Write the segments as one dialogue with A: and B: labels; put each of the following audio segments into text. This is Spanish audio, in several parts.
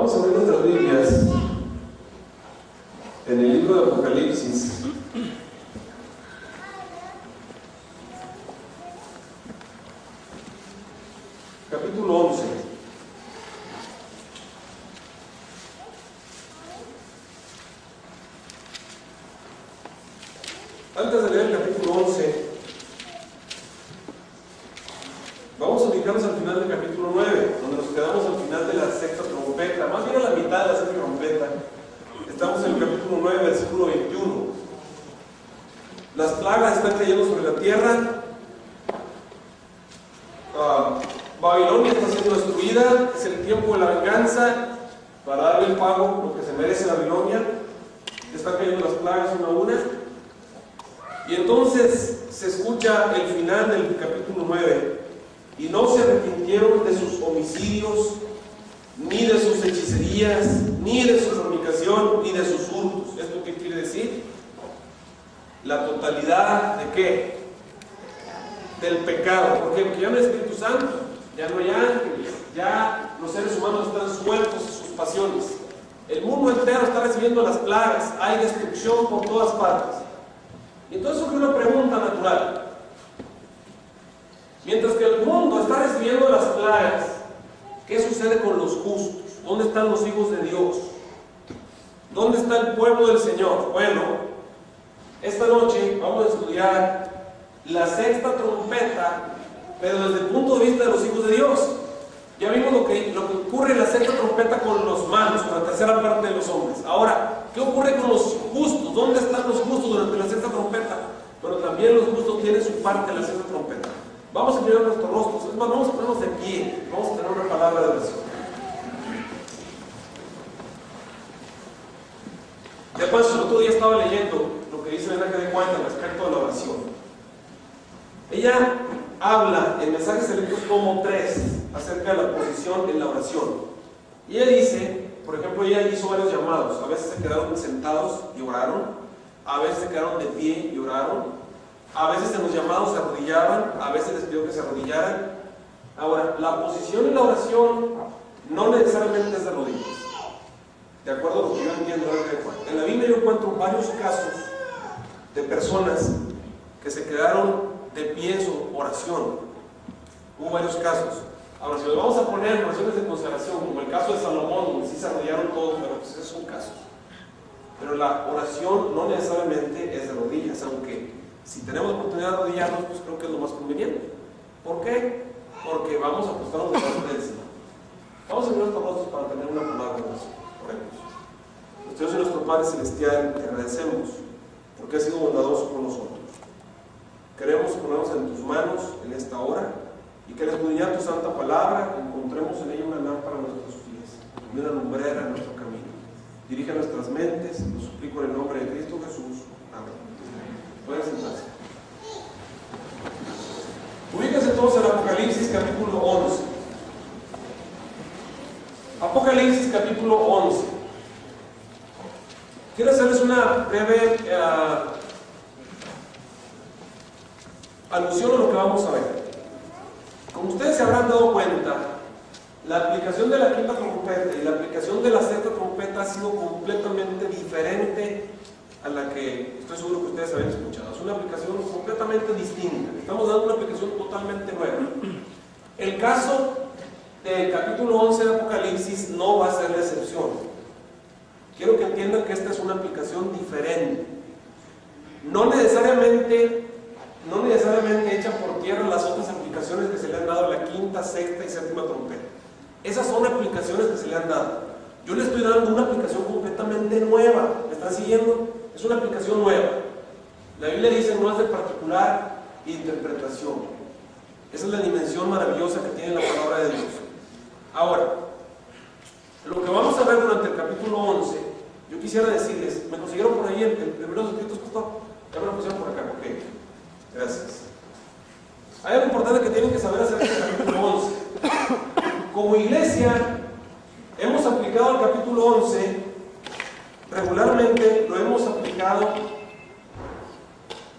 A: Vamos a abrir nuestras Biblias en el libro de Apocalipsis. Capítulo 11. Antes de leer el capítulo 11, vamos a ubicarnos al final del capítulo 9, donde nos quedamos al final de la sexta trompeta, más bien a la mitad de la sexta trompeta. Estamos en el capítulo 9, versículo 21. Las plagas están cayendo sobre la tierra. Babilonia está siendo destruida. Es el tiempo de la venganza para darle el pago, lo que se merece Babilonia. Están cayendo las plagas una a una. Y entonces se escucha el final del capítulo 9. Y no se arrepintieron de sus homicidios, ni de sus hechicerías, ni de su fornicación, ni de sus hurtos. ¿Esto qué quiere decir? La totalidad de ¿qué? Del pecado. ¿Por qué? Porque ya no hay Espíritu Santo, ya no hay ángeles, ya los seres humanos están sueltos a sus pasiones. El mundo entero está recibiendo las plagas, hay destrucción por todas partes. Y entonces surge una pregunta natural. Mientras que el mundo está recibiendo las plagas, ¿qué sucede con los justos? ¿Dónde están los hijos de Dios? ¿Dónde está el pueblo del Señor? Bueno, esta noche vamos a estudiar la sexta trompeta, pero desde el punto de vista de los hijos de Dios. Ya vimos lo que ocurre en la sexta trompeta con los malos, con la tercera parte de los hombres. Ahora, ¿qué ocurre con los justos? ¿Dónde están los justos durante la sexta trompeta? Pero también los justos tienen su parte en la sexta trompeta. Vamos a mirar nuestros rostros, es más, vamos a ponernos de pie, vamos a tener una palabra de oración. De paso, el otro día estaba leyendo lo que dice Elena de Cuenta respecto a la oración. Ella habla en Mensajes Selectos como 3 acerca de la posición en la oración. Y ella dice, por ejemplo, ella hizo varios llamados. A veces se quedaron sentados y oraron, a veces se quedaron de pie y oraron. A veces en los llamados se arrodillaban, a veces les pidió que se arrodillaran. Ahora, la posición en la oración no necesariamente es de rodillas. De acuerdo a lo que yo entiendo, en la Biblia yo encuentro varios casos de personas que se quedaron de pie en su oración. Hubo varios casos. Ahora, si los vamos a poner en oraciones de consagración, como el caso de Salomón, donde sí se arrodillaron todos, pero pues esos son casos. Pero la oración no necesariamente es de rodillas, aunque si tenemos la oportunidad de arrodillarnos, pues creo que es lo más conveniente. ¿Por qué? Porque vamos a apostarnos delante del Señor. Vamos a mirar nuestros rostros para tener una palabra de oración. Oremos. Nuestro Dios y nuestro Padre Celestial, te agradecemos porque has sido bondadoso con nosotros. Queremos ponernos en tus manos en esta hora y que al escudriñar tu santa palabra encontremos en ella una lámpara a nuestros pies y una lumbrera en nuestro camino. Dirige nuestras mentes, lo suplico en el nombre de Cristo Jesús. Amén. Pueden sentarse. Ubíquense todos en Apocalipsis capítulo 11. Apocalipsis capítulo 11. Quiero hacerles una breve alusión a lo que vamos a ver. Como ustedes se habrán dado cuenta, la aplicación de la quinta trompeta y la aplicación de la sexta trompeta ha sido completamente diferente a la que estoy seguro que ustedes habían escuchado. Es una aplicación completamente distinta. Estamos dando una aplicación totalmente nueva. El caso del capítulo 11 de Apocalipsis no va a ser la excepción. Quiero que entiendan que esta es una aplicación diferente. No necesariamente echa por tierra las otras aplicaciones que se le han dado a la quinta, sexta y séptima trompeta. Esas son aplicaciones que se le han dado. Yo le estoy dando una aplicación completamente nueva. ¿Me están siguiendo? Es una aplicación nueva. La Biblia dice no es de particular interpretación. Esa es la dimensión maravillosa que tiene la palabra de Dios. Ahora, lo que vamos a ver durante el capítulo 11, yo quisiera decirles, ¿me consiguieron por ahí el primero de los escritos, pastor? Ya me lo pusieron por acá, ok. Gracias. Hay algo importante que tienen que saber acerca del capítulo 11. Como iglesia, hemos aplicado el capítulo 11, regularmente lo hemos aplicado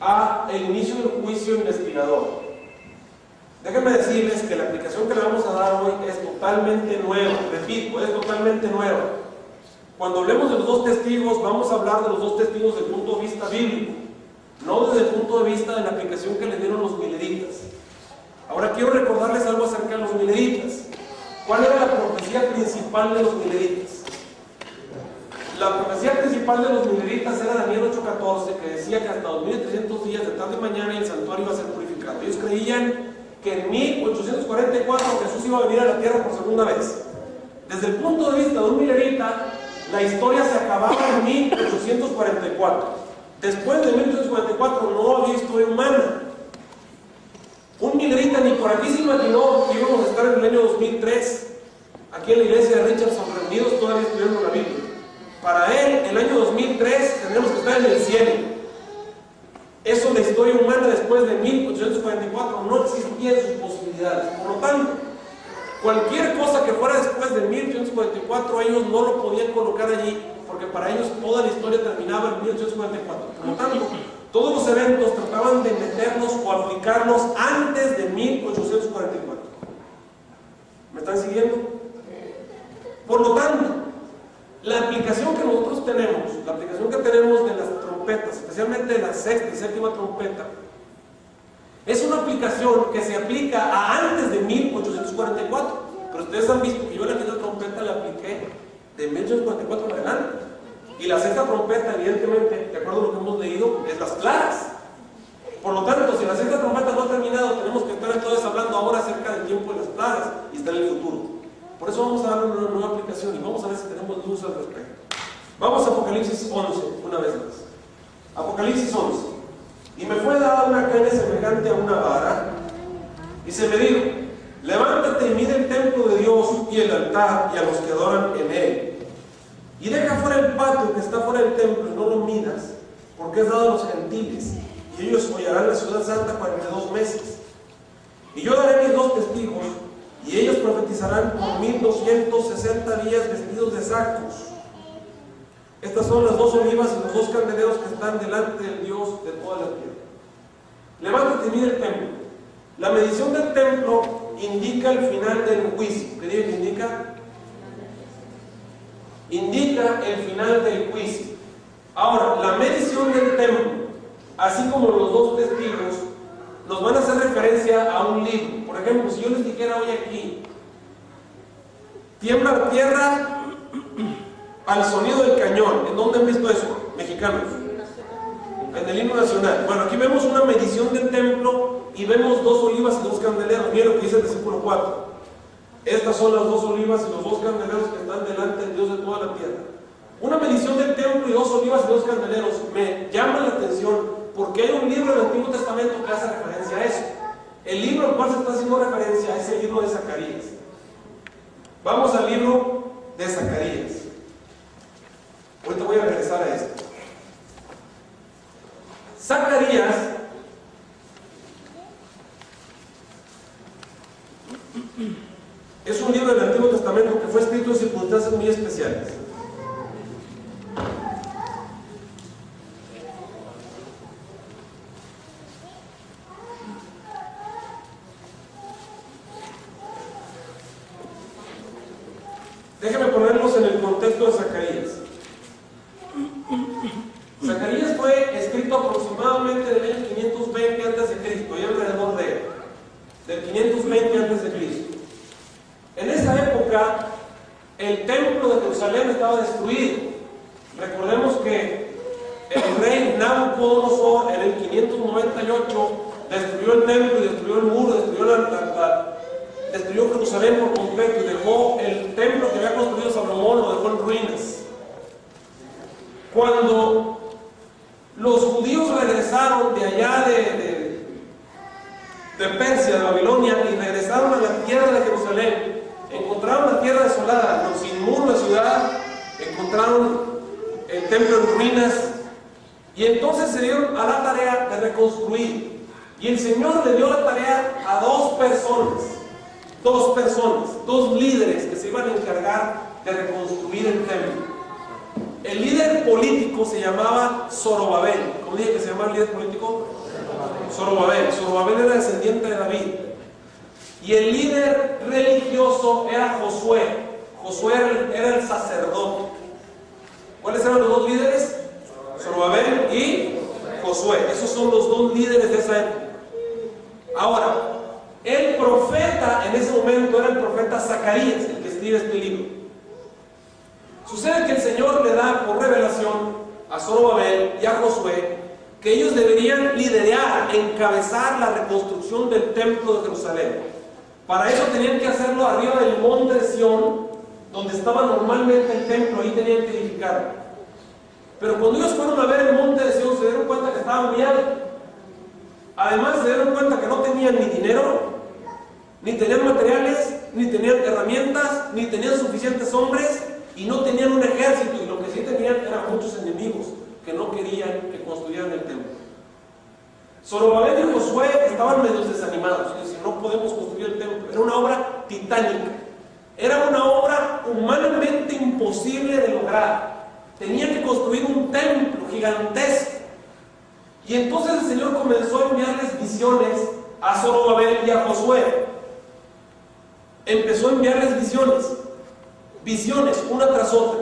A: a el inicio del juicio investigador. Déjenme decirles que la aplicación que le vamos a dar hoy es totalmente nueva, repito, es totalmente nueva. Cuando hablemos de los dos testigos, vamos a hablar de los dos testigos desde el punto de vista bíblico, no desde el punto de vista de la aplicación que le dieron los mileritas. Ahora quiero recordarles algo acerca de los mileritas. ¿Cuál era la profecía principal de los mileritas? La profecía principal de los mileritas era Daniel 8:14, que decía que hasta 2300 días de tarde y mañana el santuario iba a ser purificado. Ellos creían que en 1844 Jesús iba a venir a la tierra por segunda vez. Desde el punto de vista de un milerita, la historia se acababa en 1844. Después de 1844 no había historia humana. Un milerita ni por aquí se imaginó que íbamos a estar en el año 2003, aquí en la iglesia de Richardson, reunidos todavía estudiando la Biblia. Para él, el año 2003 tendremos que estar en el cielo. Eso es la historia humana después de 1844, no existían sus posibilidades. Por lo tanto, cualquier cosa que fuera después de 1844, ellos no lo podían colocar allí, porque para ellos toda la historia terminaba en 1844. Por lo tanto, todos los eventos trataban de meternos o aplicarnos antes de 1844. ¿Me están siguiendo? Por lo tanto, la aplicación que nosotros tenemos, la aplicación que tenemos de las trompetas, especialmente de la sexta y séptima trompeta, es una aplicación que se aplica a antes de 1844. Pero ustedes han visto que yo la quinta trompeta la apliqué de 1844 en adelante. Y la sexta trompeta, evidentemente, de acuerdo a lo que hemos leído, es las claras. Por lo tanto, si la sexta trompeta no ha terminado, tenemos que estar entonces hablando ahora acerca del tiempo de las claras y está en el futuro. Por eso vamos a dar una nueva aplicación y vamos a ver si tenemos luz al respecto. Vamos a Apocalipsis 11, una vez más. Apocalipsis 11. Y me fue dada una caña semejante a una vara, y se me dijo: levántate y mide el templo de Dios y el altar y a los que adoran en él. Y deja fuera el patio que está fuera del templo y no lo midas, porque es dado a los gentiles, y ellos hollarán la ciudad santa 42 meses. Y yo daré mis dos testigos, y ellos profetizarán por 1260 días vestidos de sacos. Estas son las dos olivas y los dos candeleros que están delante del Dios de toda la tierra. Levántate y mide el templo. La medición del templo indica el final del juicio. ¿Qué dice que indica? Indica el final del juicio. Ahora, la medición del templo, así como los dos testigos, nos van a hacer referencia a un libro. Por ejemplo, si yo les dijera hoy aquí: tiembla la tierra al sonido del cañón. ¿En dónde han visto eso? Mexicanos. En el himno nacional. Bueno, aquí vemos una medición del templo y vemos dos olivas y dos candeleros. Miren lo que dice el versículo 4. Estas son las dos olivas y los dos candeleros que están delante del Dios de toda la tierra. Una medición del templo y dos olivas y dos candeleros me llama la atención, porque hay un libro del Antiguo Testamento que hace referencia a eso. El libro al cual se está haciendo referencia es el libro de Zacarías. Vamos al libro de Zacarías. Ahorita voy a regresar a esto. Zacarías es un libro del Antiguo Testamento que fue escrito en circunstancias muy especiales. Déjenme ponerlos en el contexto de Zacarías. Zacarías fue escrito aproximadamente del año 520 a.C., y alrededor del 520 a.C. En esa época, el templo de Jerusalén estaba destruido. Recordemos que el rey Nabucodonosor en el 598 destruyó el templo y destruyó el muro, destruyó Jerusalén por completo y dejó el templo que había construido Salomón, lo dejó en ruinas. Cuando los judíos regresaron de allá de Persia, de Babilonia, y regresaron a la tierra de Jerusalén, encontraron la tierra desolada, sin muro de ciudad, encontraron el templo en ruinas, y entonces se dieron a la tarea de reconstruir. Y el Señor le dio la tarea a dos personas, dos líderes que se iban a encargar de reconstruir el templo. El líder político se llamaba Zorobabel. ¿Cómo dije que se llamaba el líder político? Zorobabel. Zorobabel era descendiente de David. Y el líder religioso era Josué. Josué era el sacerdote. ¿Cuáles eran los dos líderes? Zorobabel y Josué. Esos son los dos líderes de esa época. Ahora, el profeta en ese momento era el profeta Zacarías, el que escribe este libro. Sucede que el Señor le da por revelación a Zorobabel y a Josué que ellos deberían liderar, encabezar la reconstrucción del templo de Jerusalén. Para eso tenían que hacerlo arriba del monte de Sión, donde estaba normalmente el templo, ahí tenían que edificarlo. Pero cuando ellos fueron a ver el monte de Sión, se dieron cuenta que estaba muy alto. Además, se dieron cuenta que no tenían ni dinero, ni tenían materiales, ni tenían herramientas, ni tenían suficientes hombres, y no tenían un ejército, y lo que sí tenían eran muchos enemigos que no querían que construyeran el templo. Zorobabel y Josué estaban medio desanimados, es decir, no podemos construir el templo. Era una obra titánica, era una obra humanamente imposible de lograr. Tenían que construir un templo gigantesco. Y entonces el Señor comenzó a enviarles visiones a Zorobabel y a Josué. Empezó a enviarles visiones, una tras otra.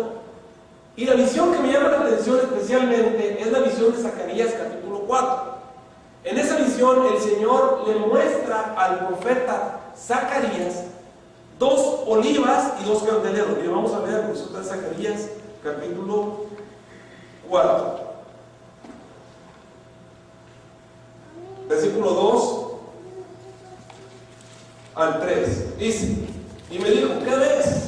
A: Y la visión que me llama la atención especialmente es la visión de Zacarías capítulo 4. En esa visión el Señor le muestra al profeta Zacarías 2 olivas y 2 candeleros. Y vamos a ver el resultado de Zacarías capítulo 4. Versículo 2 al 3. Dice: y me dijo, ¿qué ves?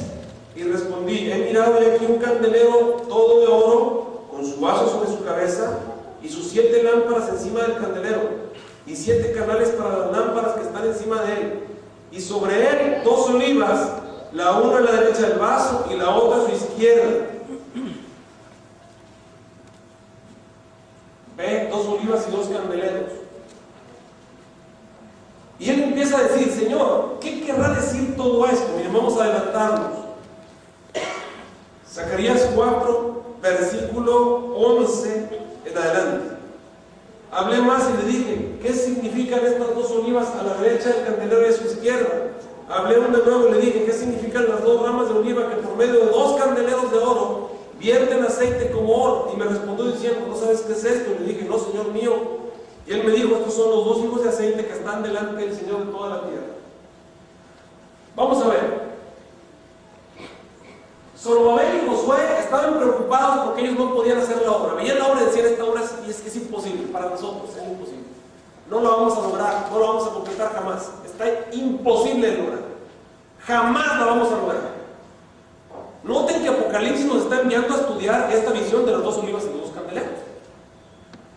A: Y respondí, he mirado aquí un candelero todo de oro, con su vaso sobre su cabeza, y sus 7 lámparas encima del candelero, y 7 canales para las lámparas que están encima de él, y sobre él 2 olivas, la una a la derecha del vaso y la otra a su izquierda. Ve, 2 olivas y 2 candeleros. Y él empieza a decir, Señor, ¿qué querrá decir todo esto? Miren, vamos a adelantarnos. Zacarías 4, versículo 11 en adelante. Hablé más y le dije, ¿qué significan estas 2 olivas a la derecha del candelero y a su izquierda? Hablé de nuevo y le dije, ¿qué significan las 2 ramas de oliva que por medio de 2 candeleros de oro vierten aceite como oro? Y me respondió diciendo, ¿no sabes qué es esto? Y le dije, no, Señor mío. Y él me dijo, estos son los 2 hijos de aceite que están delante del Señor de toda la tierra. Vamos a ver. Zorobabel y Josué estaban preocupados porque ellos no podían hacer la obra. Veían la obra y decían, esta obra es imposible para nosotros, es imposible. No la vamos a lograr, no la vamos a completar jamás. Está imposible de lograr. Jamás la vamos a lograr. Noten que Apocalipsis nos está enviando a estudiar esta visión de las 2 olivas y los 2 candeleros.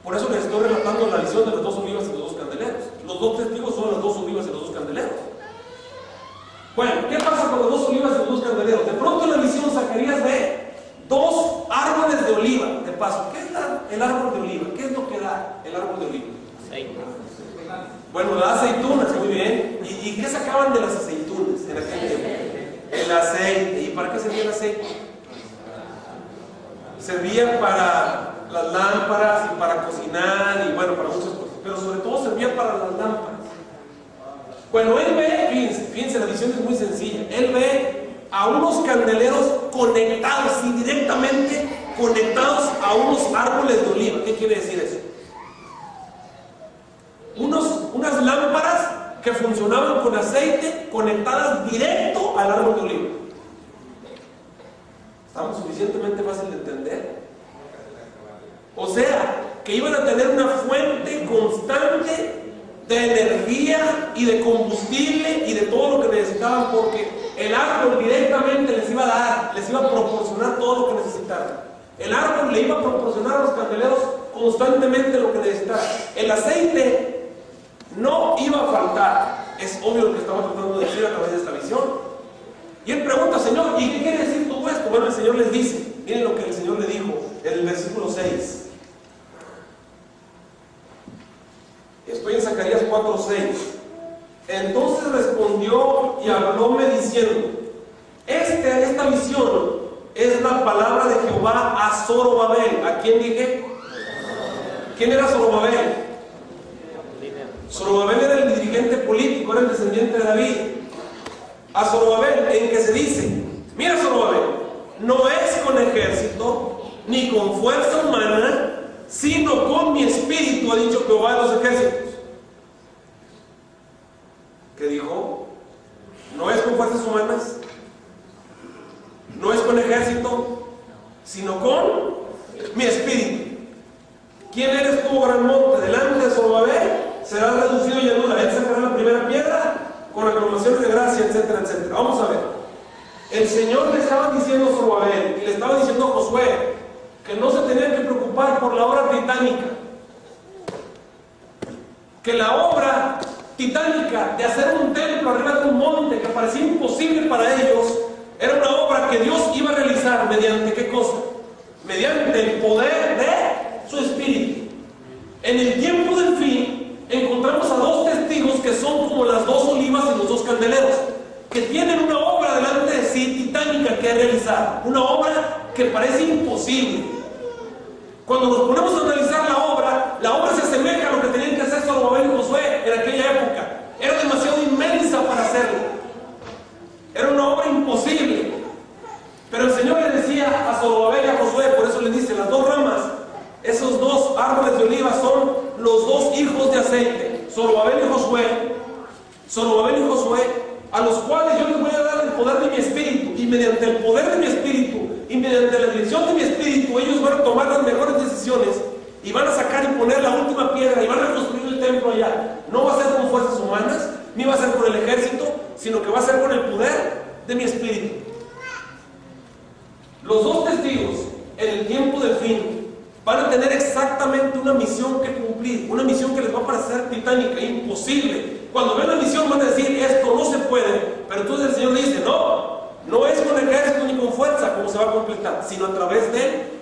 A: Por eso les estoy relatando la visión de las 2 olivas y los 2 candeleros. Los 2 testigos son las 2 olivas y los 2 candeleros. Bueno, ¿qué pasa con las 2 olivas y los 2 candeleros? De pronto en la visión Zacarías ve 2 árboles de oliva. De paso, ¿qué es el árbol de oliva? ¿Qué es lo que da el árbol de oliva? Aceite. Bueno, da aceitunas, muy bien. ¿Y qué sacaban de las aceitunas en aquel tiempo? El aceite. ¿Y para qué servía el aceite? Servía para las lámparas y para cocinar y bueno, para muchas cosas. Pero sobre todo servía para las lámparas. Bueno, él ve, fíjense, la visión es muy sencilla. Él ve a unos candeleros conectados y directamente conectados a unos árboles de oliva. ¿Qué quiere decir eso? Unas lámparas que funcionaban con aceite conectadas directo al árbol de oliva. ¿Estamos suficientemente fácil de entender? O sea, que iban a tener una fuente constante de energía y de combustible y de todo lo que necesitaban, porque el árbol directamente les iba a dar, les iba a proporcionar todo lo que necesitaban. El árbol le iba a proporcionar a los candeleros constantemente lo que necesitaban. El aceite no iba a faltar. Es obvio lo que estamos tratando de decir a través de esta visión. Y él pregunta, Señor, ¿y qué quiere decir todo esto? Bueno, el Señor les dice, miren lo que el Señor le dijo en el versículo 6. Estoy en Zacarías 4:6. Entonces respondió y hablóme diciendo, esta visión es la palabra de Jehová a Zorobabel. ¿A quién dije? ¿Quién era Zorobabel? Zorobabel era el dirigente político, era el descendiente de David. A Zorobabel, en que se dice, mira Zorobabel, no es con ejército ni con fuerza humana, sino con mi espíritu, ha dicho Jehová de los ejércitos. ¿Qué dijo? No es con fuerzas humanas, no es con ejército, sino con mi espíritu. ¿Quién eres tú, gran monte? Delante de Zorobabel será reducido en llanura. Él sacará la primera piedra con aclamaciones de gracia, etcétera, etcétera. Vamos a ver. El Señor le estaba diciendo a Zorobabel y le estaba diciendo a Josué que no se tenían que preocupar por la obra titánica, que la obra titánica de hacer un templo arriba de un monte que parecía imposible para ellos, era una obra que Dios iba a realizar mediante ¿qué cosa? Mediante el poder de su espíritu. En el tiempo del fin encontramos a dos testigos que son como las dos olivas y los dos candeleros, que tienen una obra delante de sí titánica que realizar, una obra que parece imposible. Cuando nos ponemos a analizar la obra se asemeja a lo que tenían que hacer Zorobabel y Josué en aquella época. Era demasiado inmensa para hacerlo. Era una obra imposible. Pero el Señor le decía a Zorobabel y a Josué, por eso le dice, las dos ramas, esos dos árboles de oliva son los dos hijos de aceite, Zorobabel y Josué, a los cuales yo les voy a dar el poder de mi espíritu, y mediante el poder de mi espíritu y mediante la dirección de mi espíritu, ellos van a tomar las mejores decisiones y van a sacar y poner la última piedra y van a construir el templo allá. No va a ser con fuerzas humanas, ni va a ser con el ejército, sino que va a ser con el poder de mi espíritu. Los dos testigos en el tiempo del fin van a tener exactamente una misión que cumplir, una misión que les va a parecer titánica, imposible. Cuando ven la misión van a decir, esto no se puede, pero entonces el Señor dice, no es con ejército ni con fuerza como se va a completar, sino a través del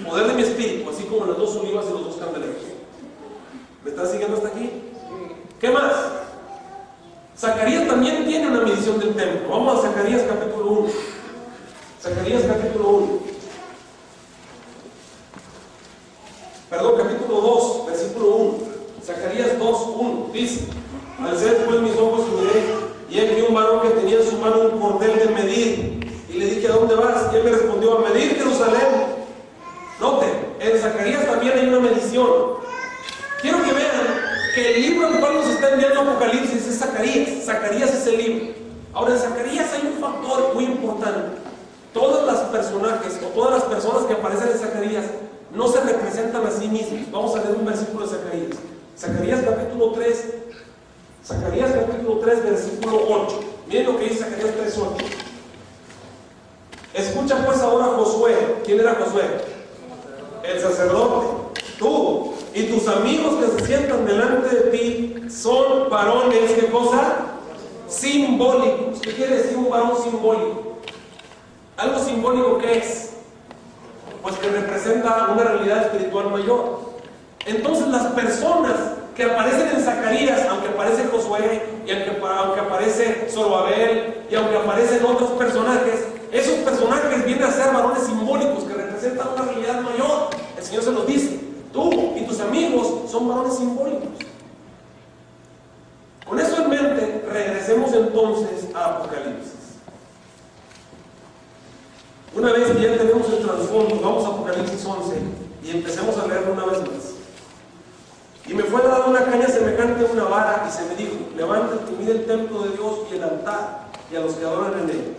A: poder de mi espíritu, así como las dos olivas y los dos candeleros. ¿Me están siguiendo hasta aquí? ¿Qué más? Zacarías también tiene una medición del templo. Vamos a Zacarías capítulo 1. Zacarías capítulo 1. Perdón, capítulo 2, versículo 1. Zacarías 2, 1. Dice, alcé pues mis ojos y miré, y aquí un varón que tenía en su mano un cordel de medir. Y le dije, ¿a dónde vas? Y él me respondió, a medir Jerusalén. Noten, en Zacarías también hay una medición. Quiero que vean que el libro al cual nos está enviando Apocalipsis es Zacarías. Zacarías es el libro. Ahora, en Zacarías hay un factor muy importante. Todos los personajes o todas las personas que aparecen en Zacarías no se representan a sí mismos. Vamos a leer un versículo de Zacarías. Zacarías capítulo 3, versículo 8. Miren lo que dice Zacarías 3, 8. Escucha pues ahora Josué. ¿Quién era Josué? El sacerdote. Tú y tus amigos que se sientan delante de ti son varones, ¿qué cosa? Simbólicos. ¿Qué quiere decir un varón simbólico? ¿Algo simbólico qué es? Pues que representa una realidad espiritual mayor. Entonces las personas que aparecen en Zacarías, aunque aparece Josué, y aunque aparece Zorobabel, y aunque aparecen otros personajes, esos personajes vienen a ser varones simbólicos que representan una realidad mayor. El Señor se los dice, tú y tus amigos son varones simbólicos. Con eso en mente, regresemos entonces a Apocalipsis. Una vez que ya tenemos el trasfondo, vamos a Apocalipsis 11 y empecemos a leerlo una vez más. Y me fue dada una caña semejante a una vara y se me dijo, levántate y mira el templo de Dios y el altar y a los que adoran en él.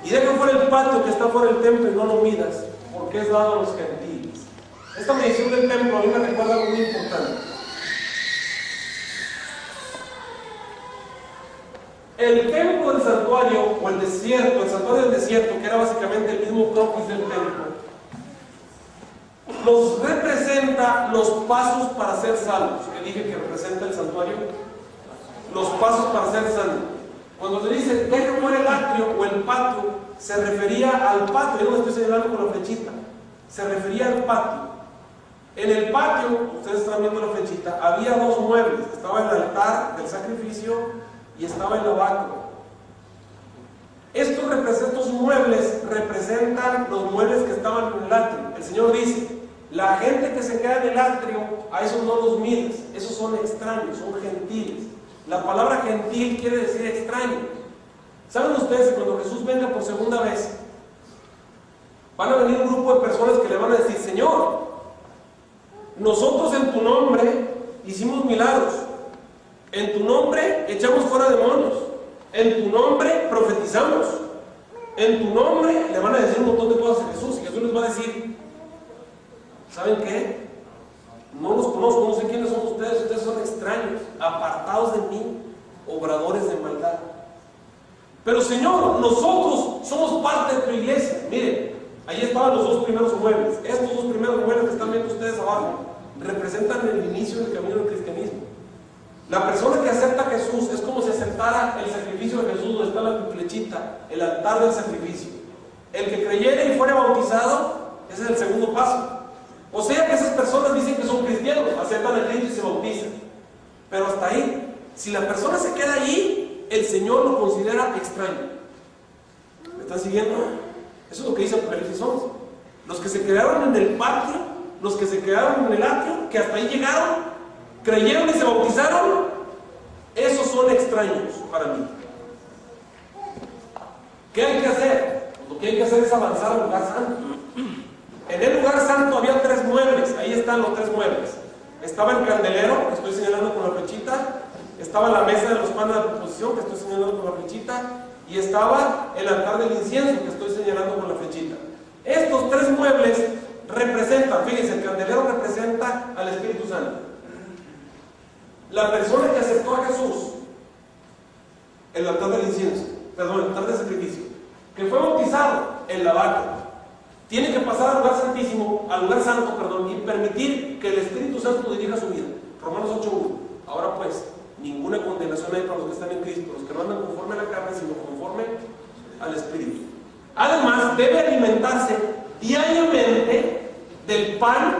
A: Y deja fuera el patio que está fuera del templo y no lo midas, porque es dado a los gentiles. Esta medición del templo a mí me recuerda algo muy importante. El templo del santuario, o el desierto, el santuario del desierto, que era básicamente el mismo croquis del templo, nos representa los pasos para ser salvos. ¿Qué dije que representa el santuario? Los pasos para ser salvos. Cuando se dice, deja fuera el atrio o el patio, se refería al patio. Yo no estoy señalando con la flechita. Se refería al patio. En el patio, ustedes están viendo la flechita, había dos muebles. Estaba el altar del sacrificio y estaba el lavacro. Estos muebles representan los muebles que estaban en el atrio. El Señor dice, La gente que se queda en el atrio, a esos no los miras, esos son extraños, son gentiles. La palabra gentil quiere decir extraño. ¿Saben ustedes que cuando Jesús venga por segunda vez, van a venir un grupo de personas que le van a decir: Señor, nosotros en tu nombre hicimos milagros, en tu nombre echamos fuera demonios, en tu nombre profetizamos, en tu nombre le van a decir un montón de cosas a Jesús, y Jesús les va a decir: ¿saben qué? No los conozco, no sé quiénes son ustedes, ustedes son extraños, apartados de mí, obradores de maldad. Pero Señor, nosotros somos parte de tu iglesia. Miren, ahí estaban los dos primeros muebles. Estos dos primeros muebles que están viendo ustedes abajo representan el inicio del camino del cristianismo. La persona que acepta a Jesús es como si aceptara el sacrificio de Jesús, donde está la flechita, el altar del sacrificio. El que creyera y fuera bautizado, ese es el segundo paso. O sea que esas personas dicen que son cristianos, aceptan a Cristo y se bautizan. Pero hasta ahí, si la persona se queda allí, el Señor lo considera extraño. ¿Me están siguiendo? Eso es lo que dice Apocalipsis 11. Los que se quedaron en el patio, los que se quedaron en el atrio, que hasta ahí llegaron, creyeron y se bautizaron, esos son extraños para mí. ¿Qué hay que hacer? Pues lo que hay que hacer es avanzar al lugar santo. En el lugar santo había 3 muebles, ahí están los 3 muebles. Estaba el candelero, que estoy señalando con la flechita, estaba la mesa de los panes de la proposición, que estoy señalando con la flechita, y estaba el altar del incienso, que estoy señalando con la flechita. Estos 3 muebles representan, fíjense, el candelero representa al Espíritu Santo. La persona que aceptó a Jesús, el altar del incienso, perdón, el altar del sacrificio, que fue bautizado, el lavacro, tiene que pasar al lugar santísimo, al lugar santo, perdón, y permitir que el Espíritu Santo dirija su vida. Romanos 8:1. Ahora pues, ninguna condenación hay para los que están en Cristo, los que no andan conforme a la carne, sino conforme al Espíritu. Además, debe alimentarse diariamente del pan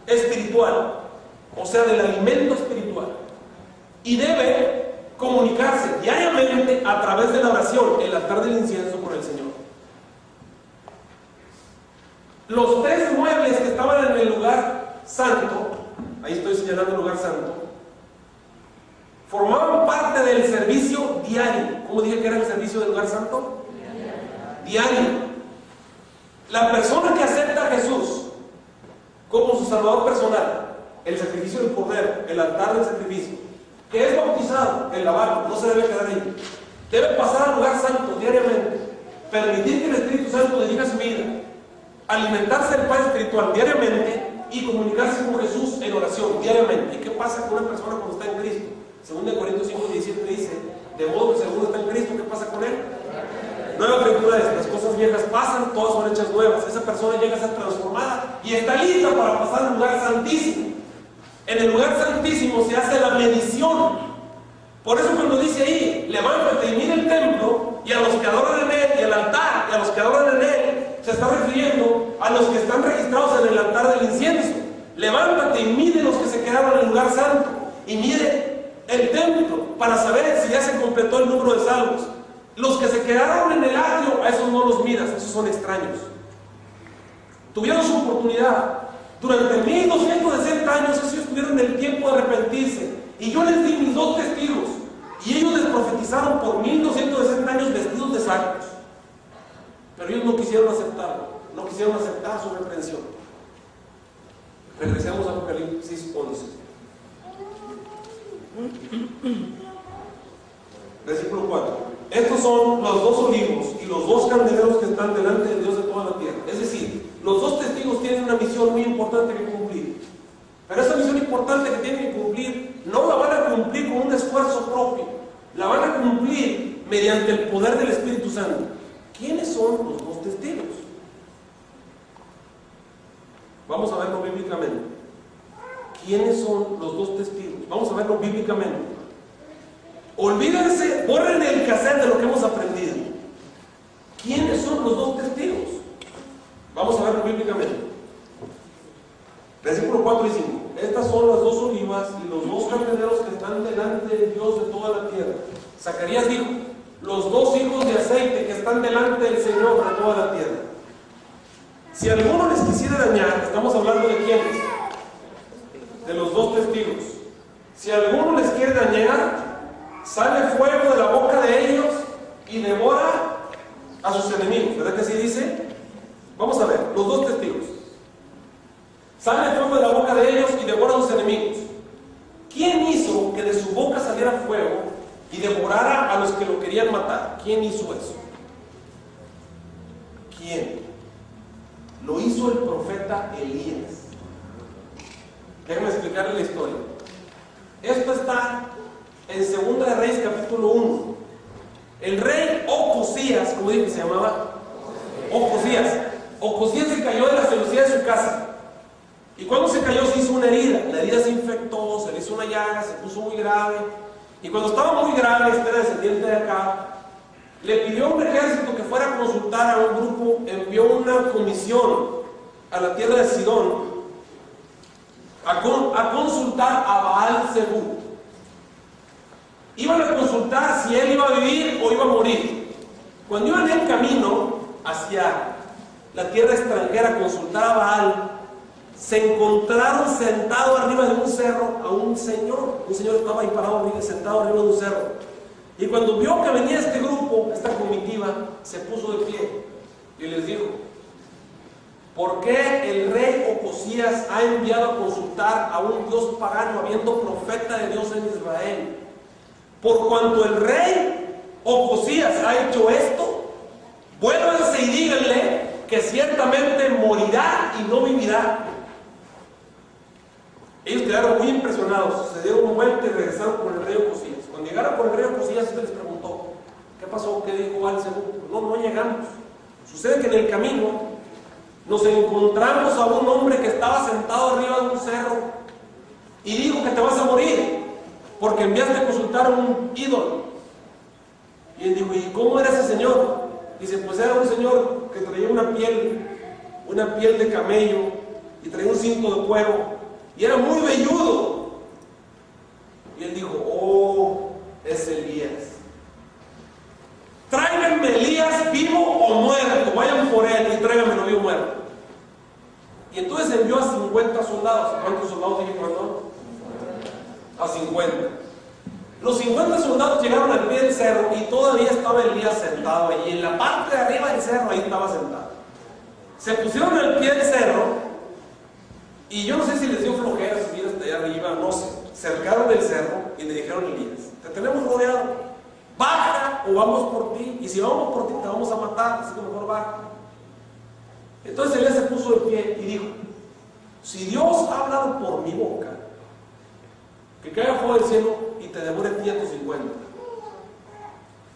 A: espiritual, o sea, del alimento espiritual. Y debe comunicarse diariamente a través de la oración, el altar del incienso, con el Señor. Los 3 muebles que estaban en el lugar santo, ahí estoy señalando el lugar santo, formaban parte del servicio diario. ¿Cómo dije que era el servicio del lugar santo? Diario. La persona que acepta a Jesús como su salvador personal, el sacrificio del cordero, el altar del sacrificio, que es bautizado, el lavacro, no se debe quedar ahí. Debe pasar al lugar santo diariamente, permitir que el Espíritu Santo dirija su vida, alimentarse del pan espiritual diariamente y comunicarse con Jesús en oración diariamente. ¿Y qué pasa con una persona cuando está en Cristo? 2 Corintios 5:17 dice: de modo que según está en Cristo, ¿qué pasa con él? Nueva criatura es, las cosas viejas pasan, todas son hechas nuevas. Esa persona llega a ser transformada y está lista para pasar al lugar santísimo. En el lugar santísimo se hace la medición. Por eso cuando dice ahí: levántate y mira el templo, y a los que adoran en él, y el altar, y a los que adoran en él, se está refiriendo a los que están registrados en el altar del incienso. Levántate y mide los que se quedaron en el lugar santo, y mide el templo para saber si ya se completó el número de salvos. Los que se quedaron en el atrio, a esos no los miras, esos son extraños. Tuvieron su oportunidad. Durante 1260 años ellos tuvieron el tiempo de arrepentirse, y yo les di mis 2 testigos, y ellos les profetizaron por 1260 años vestidos de sacos. Pero ellos no quisieron aceptarlo, no quisieron aceptar su reprensión. Regresemos a Apocalipsis 11. Versículo 4. Estos son los 2 olivos y los 2 candeleros que están delante de Dios de toda la tierra. Es decir, los 2 testigos tienen una misión muy importante que cumplir. Pero esa misión importante que tienen que cumplir, no la van a cumplir con un esfuerzo propio. La van a cumplir mediante el poder del Espíritu Santo. ¿Quiénes son los 2 testigos? Vamos a verlo bíblicamente. ¿Quiénes son los 2 testigos? Vamos a verlo bíblicamente. Olvídense, borren el cassette de lo que hemos aprendido. ¿Quiénes son los 2 testigos? Vamos a verlo bíblicamente. Versículo 4 y 5. Estas son las 2 olivas y los 2 candeleros que están delante de Dios de toda la tierra. Zacarías dijo: los 2 hijos de aceite que están delante del Señor de toda la tierra. Si alguno les quisiera dañar, estamos hablando de quiénes, de los dos testigos. Si alguno les quiere dañar, sale fuego de la boca de ellos y devora a sus enemigos. ¿Verdad que así dice? Vamos a ver, los dos testigos. Sale fuego de la boca de ellos y devora a sus enemigos. ¿Quién hizo que de su boca saliera fuego y devorara a los que lo querían matar? ¿Quién hizo eso? ¿Quién? Lo hizo el profeta Elías. Déjenme explicarles la historia. Esto está en 2 de Reyes capítulo 1. El rey Ocosías, como dije que se llamaba Ocosías se cayó de la celosía de su casa. Y cuando se cayó se hizo una herida. La herida se infectó, se le hizo una llaga, se puso muy grave. Y cuando estaba muy grave, este era descendiente de acá, le pidió a un ejército que fuera a consultar a un grupo, envió una comisión a la tierra de Sidón a consultar a Baal-Zebú. Iban a consultar si él iba a vivir o iba a morir. Cuando iban en camino hacia la tierra extranjera a consultar a Baal, se encontraron sentado arriba de un cerro a un señor estaba ahí parado, sentado arriba de un cerro. Y cuando vio que venía este grupo, esta comitiva, se puso de pie y les dijo: ¿por qué el rey Ocosías ha enviado a consultar a un dios pagano, habiendo profeta de Dios en Israel? Por cuanto el rey Ocosías ha hecho esto, vuélvanse y díganle que ciertamente morirá y no vivirá. Ellos quedaron muy impresionados, se dieron vuelta y regresaron con el rey Ocosías. Cuando llegaron con el rey Ocosías, este les preguntó: ¿qué pasó? ¿Qué dijo Baal-Zebú? No llegamos. Sucede que en el camino nos encontramos a un hombre que estaba sentado arriba de un cerro y dijo que te vas a morir porque enviaste a consultar a un ídolo. Y él dijo: ¿y cómo era ese señor? Dice: pues era un señor que traía una piel de camello y traía un cinto de cuero y era muy velludo. Y él dijo: oh, es Elías. Tráiganme Elías vivo o muerto, vayan por él y tráiganmelo vivo o muerto. Y entonces envió a 50 soldados. ¿Cuántos soldados dije que mandó? A 50. Los 50 soldados llegaron al pie del cerro y todavía estaba Elías sentado allí. En la parte de arriba del cerro, ahí estaba sentado. Se pusieron al pie del cerro y yo no sé si les dio flojera subir hasta allá arriba, no sé. Cercaron el cerro y le dijeron a Elías: te tenemos rodeado, baja o vamos por ti, y si vamos por ti te vamos a matar, así que mejor baja. Entonces Elías se puso de pie y dijo: si Dios ha hablado por mi boca, que caiga fuego del cielo y te devore a ti a tus 50.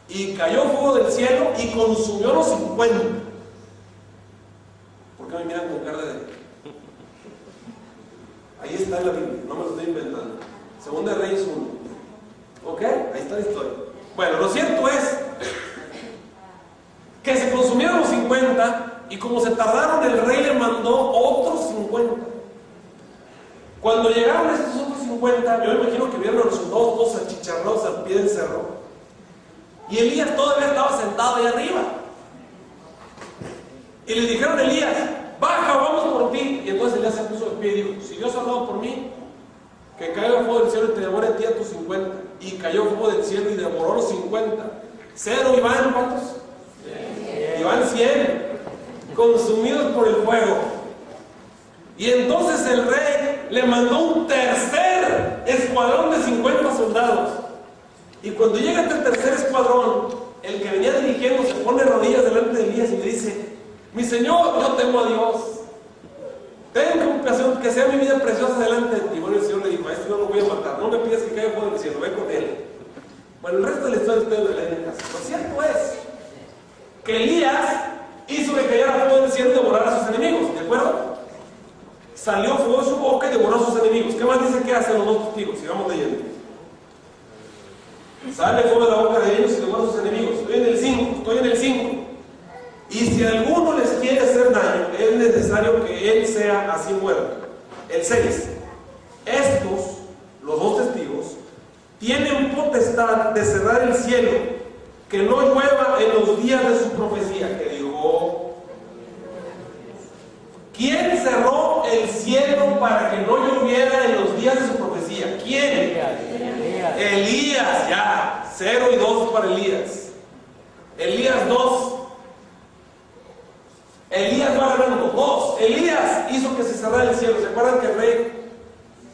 A: Y cayó fuego del cielo y consumió los 50. ¿Por qué me miran con cara de...? Ahí está en la Biblia, no me lo estoy inventando. 2 de Reyes 1. ¿Ok? Ahí está la historia. Bueno, lo cierto es que se consumieron los 50 y como se tardaron, el rey le mandó otros 50. Cuando llegaron estos otros 50, yo me imagino que vieron a los soldados todos achicharrados al pie del cerro. Y Elías todavía estaba sentado ahí arriba. Y le dijeron a Elías: baja, vamos por ti. Y entonces Elías se puso de pie y dijo: si Dios ha hablado por mí, que caiga fuego del cielo y te devore a ti a tus 50. Y cayó fuego del cielo y devoró los 50. Cero, Iván, ¿cuántos? 100. Iban 100, consumidos por el fuego. Y entonces el rey le mandó un tercer escuadrón de 50 soldados. Y cuando llega este tercer escuadrón, el que venía dirigiendo se pone rodillas delante de Elías y le dice: mi señor, yo temo a Dios, tengo compasión, que sea mi vida preciosa delante de ti. Bueno, el Señor le dijo: a este no lo voy a matar, no me pidas que caiga fuego del cielo, ve con él. Bueno, el resto de la historia ustedes lo leen en casa. Lo cierto es que Elías hizo que cayera fuego del cielo y devorara a sus enemigos, ¿de acuerdo? Salió fuego de su boca y devoró a sus enemigos. ¿Qué más dice que hacen los dos testigos? Sigamos leyendo. Sale fuego de la boca de ellos y devora a sus enemigos. Estoy en el 5. Y si alguno les quiere hacer daño, es necesario que él sea así muerto. El 6. Estos, los dos testigos, tienen potestad de cerrar el cielo, que no llueva en los días de su profecía, que dijo. ¿Quién cerró el cielo para que no lloviera en los días de su profecía? ¿Quién? Elías, ya. 0 y 2 para Elías. Elías 2. Elías va ganando 2. Elías hizo que se cerrara el cielo. ¿Se acuerdan que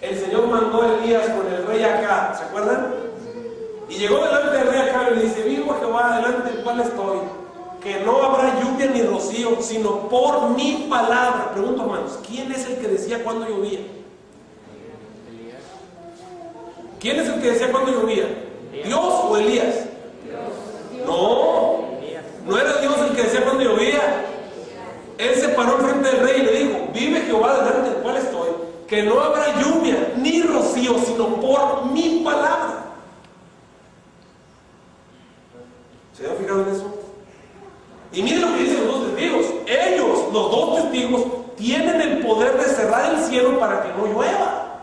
A: el Señor mandó a Elías con el rey Acab? ¿Se acuerdan? Y llegó delante del rey Acab y le dice: vivo Jehová, delante del cual estoy, que no habrá lluvia ni rocío, sino por mi palabra. Pregunto, hermanos, ¿quién es el que decía cuándo llovía? ¿Quién es el que decía cuándo llovía? ¿Dios o Elías? No, no era Dios el que decía cuándo llovía. Él se paró enfrente del rey y le dijo: vive Jehová, delante del cual estoy, que no habrá lluvia ni rocío, sino por mi palabra. ¿Se han fijado en eso? Y miren lo que dicen los dos testigos. Ellos, los dos testigos, tienen el poder de cerrar el cielo para que no llueva.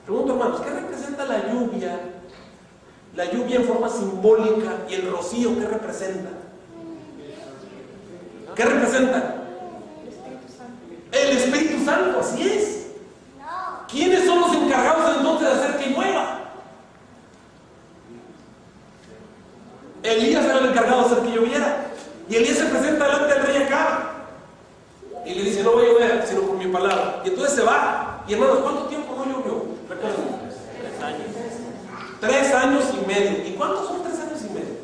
A: Pregunto, hermanos, ¿qué representa la lluvia? La lluvia en forma simbólica, y el rocío, ¿qué representa? ¿Qué representa? El Espíritu Santo, así es. ¿Quiénes son los encargados entonces de hacer que llueva? Elías era el encargado de hacer que lloviera. Y Elías se presenta delante del rey Acab y le dice: no voy a llover, sino por mi palabra. Y entonces se va. Y hermanos, ¿cuánto tiempo no llovió? Recuerden.
B: 3 años.
A: 3 años y medio. ¿Y cuántos son 3 años y medio?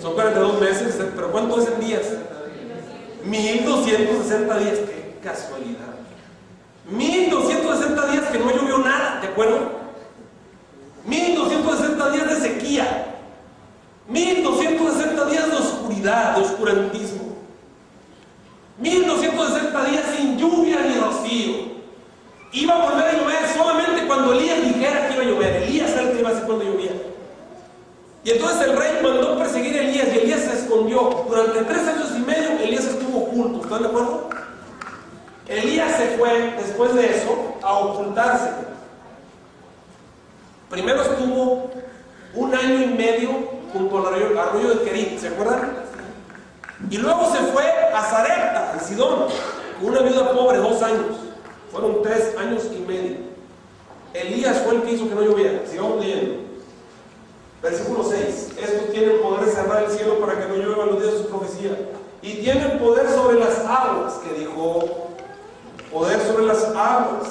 A: Son 42 meses, pero ¿cuánto es en días? 1260 días. ¡Qué casualidad! 1260 días que no llovió nada, ¿de acuerdo? 1260 días de sequía. 1260 días de oscuridad, de oscurantismo. 1260 días sin lluvia ni rocío. Iba a volver a llover solamente cuando Elías dijera que iba a llover. Elías era el que iba a hacer cuando llovía. Y entonces el rey mandó perseguir a Elías y Elías se escondió. Durante 3 años y medio Elías estuvo oculto. ¿Están de acuerdo? Elías se fue después de eso a ocultarse. Primero estuvo 1 año y medio junto al arroyo de Querit, ¿se acuerdan? Y luego se fue a Sarepta, en Sidón, con una viuda pobre, 2 años. Fueron 3 años y medio. Elías fue el que hizo que no lloviera. Sigamos leyendo. Versículo 6. Estos tienen poder de cerrar el cielo para que no llueva los días de su profecía. Y tienen poder sobre las aguas, que dijo: poder sobre las aguas,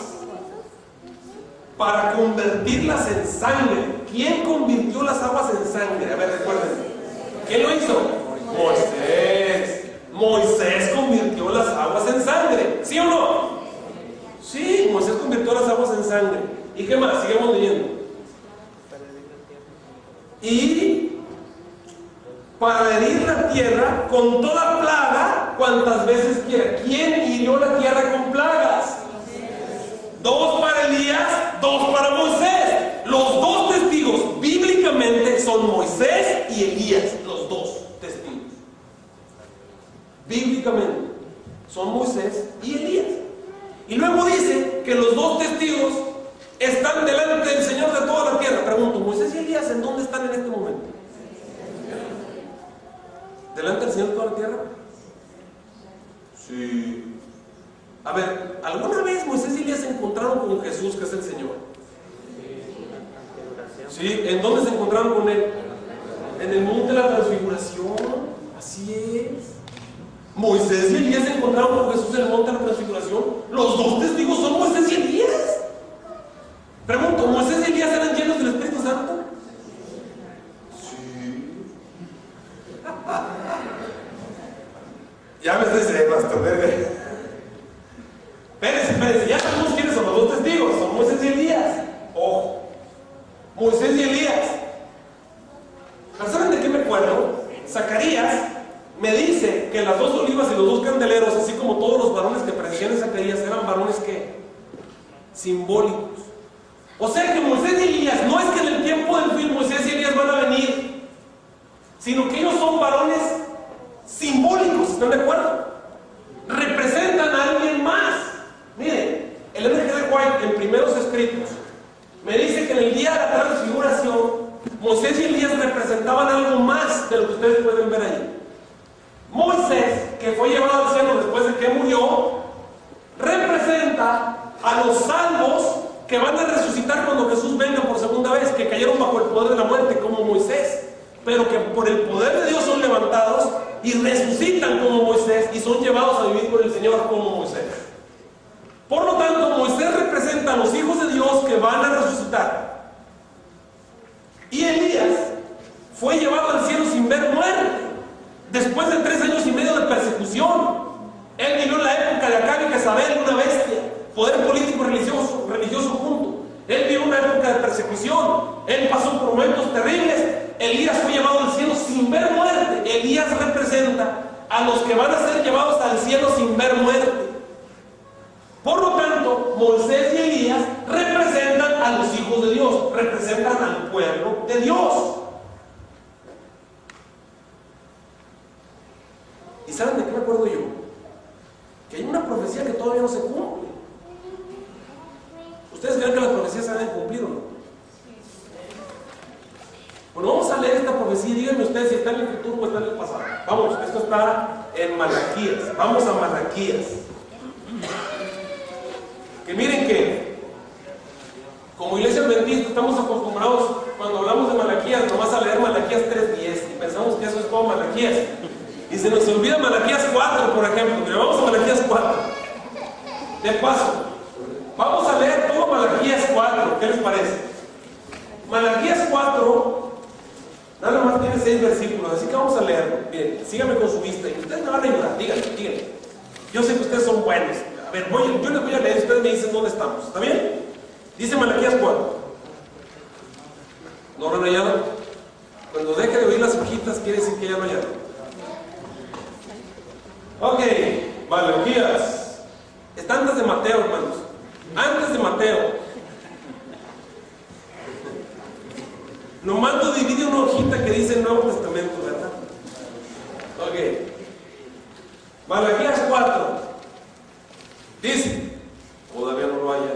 A: para convertirlas en sangre. ¿Quién convirtió las aguas en sangre? A ver, recuerden. ¿Quién lo hizo? Moisés. Moisés convirtió las aguas en sangre. ¿Sí o no? Sí, Moisés convirtió las aguas en sangre. ¿Y qué más? Sigamos leyendo. Y para herir la tierra con toda plaga cuantas veces quiera. ¿Quién hirió la tierra con plagas? 2 para Elías, 2 para Moisés. Los 2 testigos bíblicamente son Moisés y Elías. Los 2 testigos bíblicamente son Moisés y Elías. Y luego dice que los 2 testigos están delante del Señor de toda la tierra. Pregunto, ¿Moisés y Elías en dónde están en este momento? ¿Delante del Señor de toda la tierra? Sí. A ver, ¿alguna vez Moisés y Elías se encontraron con Jesús, que es el Señor? Sí. ¿En dónde se encontraron con Él? En el monte de la transfiguración. Así es. Moisés y Elías se encontraron con Jesús en el monte de la transfiguración. Los 2 testigos son Moisés y Elías. Pregunto, ¿Moisés y Elías eran llenos del Espíritu Santo? Sí. Ya me estoy diciendo, pastor. Espérense, ya sabemos quiénes son los 2 testigos. Son Moisés y Elías. Ojo. Moisés y Elías. ¿Pero saben de qué me acuerdo? Zacarías me dice que las 2 olivas y los 2 candeleros, así como todos los varones que predicían en Zacarías, eran varones que simbólicos. O sea que Moisés y Elías, no es que en el tiempo del fin Moisés y Elías van a venir, sino que ellos son varones simbólicos. ¿Están de acuerdo? Representan a alguien más. Miren, el M.G. White en Primeros Escritos me dice que en el día de la transfiguración Moisés y Elías representaban algo más de lo que ustedes pueden ver ahí. Moisés, que fue llevado cielo después de que murió, representa a los salvos que van a resucitar cuando Jesús venga por segunda vez, que cayeron bajo el poder de la muerte como Moisés, pero que por el poder de Dios son levantados y resucitan como Moisés y son llevados a vivir con el Señor como Moisés. Por lo tanto, Moisés representa a los hijos de Dios que van a resucitar. Y Elías fue llevado al cielo sin ver muerte, después de 3 años y medio de persecución. Él vivió en la época de Acab y Jezabel, una bestia, poder político y religioso junto. Él vivió una época de persecución. Él pasó por momentos terribles. Elías fue llevado al cielo sin ver muerte. Elías representa a los que van a ser llevados al cielo sin ver muerte. Por lo tanto, Moisés y Elías representan a los hijos de Dios, representan al pueblo de Dios. ¿Y saben de qué me acuerdo yo? Que hay una profecía que todavía no se cumple. ¿Ustedes creen que las profecías se deben cumplir o no? Bueno, vamos a leer esta profecía y díganme ustedes si está en el futuro o está en el pasado. Vamos, esto está en Malaquías. Vamos a Malaquías. Que miren que, como iglesia adventista, estamos acostumbrados, cuando hablamos de Malaquías, nomás a leer Malaquías 3:10 y pensamos que eso es todo Malaquías. Y se nos olvida Malaquías 4, por ejemplo. Pero vamos a Malaquías 4. De paso, vamos a leer todo Malaquías 4. ¿Qué les parece? Malaquías 4, nada más tiene 6 versículos, así que vamos a leerlo. Miren, síganme con su vista y ustedes me van a ayudar. Díganme. Yo sé que ustedes son buenos. A ver, yo les voy a leer y ustedes me dicen dónde estamos. ¿Está bien? Dice Malaquías 4. ¿No lo han hallado? Cuando deje de oír las hojitas, quiere decir que ya lo hallaron. Ok, Malaquías. Está antes de Mateo, hermanos. Antes de Mateo. Nomás lo divide una hojita que dice Nuevo Testamento, ¿verdad? Ok. Malaquías 4. Dice, todavía no lo haya.